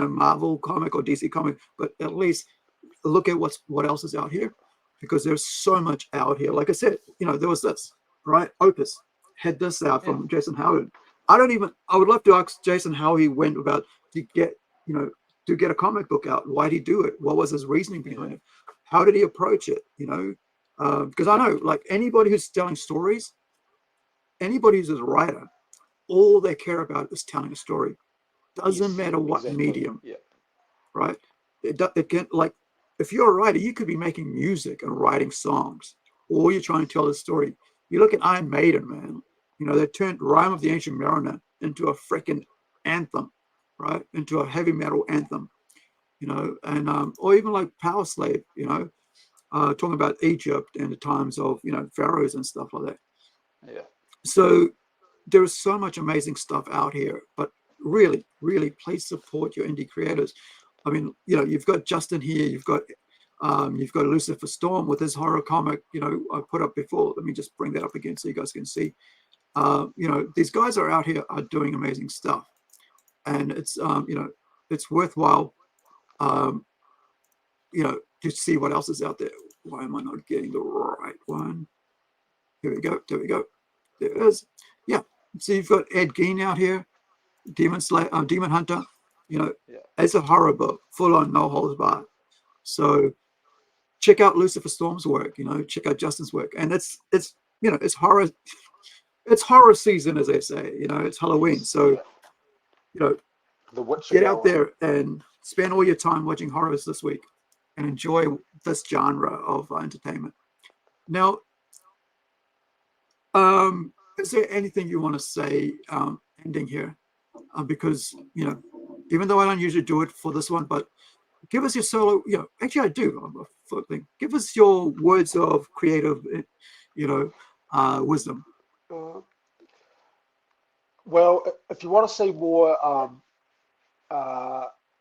Marvel comic or DC comic, but at least look at what else is out here, because there's so much out here. Like I said, there was this, right? Opus had this out from Jason Howard. I would love to ask Jason how he went about to get a comic book out. Why did he do it? What was his reasoning behind it? How did he approach it? Because I know, like, anybody who's telling stories, anybody who's a writer, all they care about is telling a story. Doesn't matter what medium, right? It can, like, if you're a writer, you could be making music and writing songs, or you're trying to tell a story. You look at Iron Maiden, man. They turned Rime of the Ancient Mariner into a freaking anthem, right? Into a heavy metal anthem, and or even like Power Slave, talking about Egypt and the times of pharaohs and stuff like that. Yeah. So there is so much amazing stuff out here, but really, really, please support your indie creators. I mean, you've got Justin here, you've got Lucifer Storm with his horror comic, I put up before. Let me just bring that up again so you guys can see. These guys are out here are doing amazing stuff, and it's it's worthwhile, to see what else is out there. Why am I not getting the right one? Here we go. There we go. There it is. Yeah. So you've got Ed Gein out here, Demon Hunter. It's a horror book, full on, no holds barred. So check out Lucifer Storm's work. Check out Justin's work, and it's horror. It's horror season, as they say. It's Halloween, so get out there and spend all your time watching horrors this week, and enjoy this genre of entertainment. Now, is there anything you want to say ending here? Because even though I don't usually do it for this one, but give us your solo. Actually, I do. Give us your words of creative, wisdom. Well, if you want to see more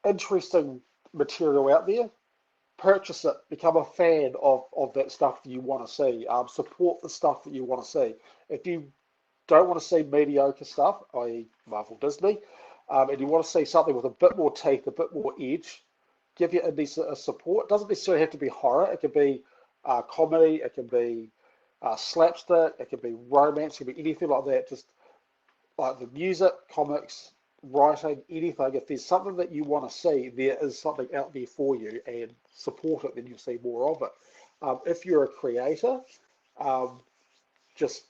interesting material out there, purchase it. Become a fan of that stuff that you want to see. Support the stuff that you want to see. If you don't want to see mediocre stuff, i.e. Marvel, Disney, and you want to see something with a bit more teeth, a bit more edge, give your indies a support. It doesn't necessarily have to be horror. It can be comedy. It can be slapstick. It can be romance. It can be anything like that. Just like the music, comics, writing, anything. If there's something that you want to see, there is something out there for you, and support it, then you'll see more of it. If you're a creator, just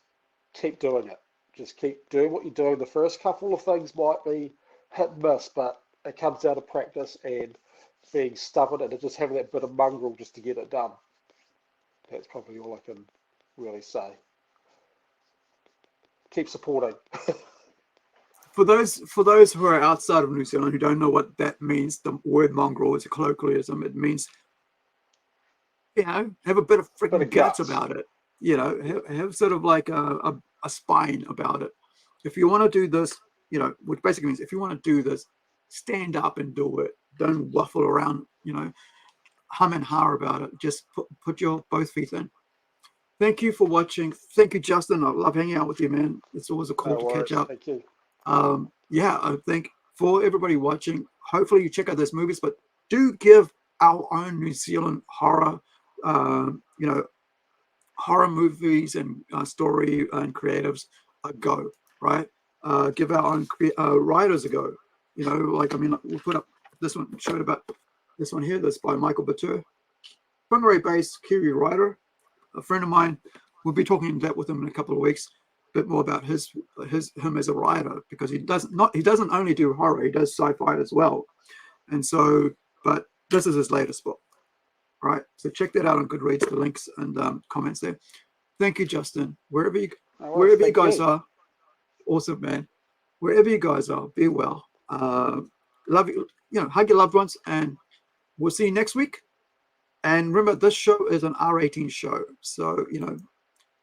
keep doing it. Just keep doing what you're doing. The first couple of things might be hit and miss, but it comes out of practice and being stubborn and just having that bit of mongrel just to get it done. That's probably all I can really say. Keep supporting. For those who are outside of New Zealand who don't know what that means, the word mongrel is a colloquialism. It means, have a bit of freaking guts about it. Have sort of like a spine about it. If you want to do this, which basically means if you want to do this, stand up and do it. Don't waffle around, hum and ha about it. Just put your both feet in. Thank you for watching. Thank you, Justin. I love hanging out with you, man. It's always a cool to catch up. Thank you. I think for everybody watching, hopefully you check out those movies, but do give our own New Zealand horror, horror movies and story and creatives a go, right? Give our own writers a go. We'll put up this one, showed about this one here. That's by Michael Batur, Whangarei-based Kiwi writer, a friend of mine. We'll be talking in depth with him in a couple of weeks, a bit more about him as a writer, because he doesn't only do horror, he does sci-fi as well. And so, but this is his latest book, right? So check that out on Goodreads, the links and comments there. Thank you, Justin. Wherever you guys are, awesome, man. Wherever you guys are, be well. Love you. Hug your loved ones, and we'll see you next week. And remember, this show is an R18 show. So,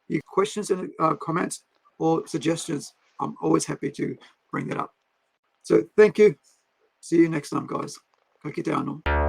your questions and comments or suggestions, I'm always happy to bring that up. So thank you. See you next time, guys. Ka kite anō.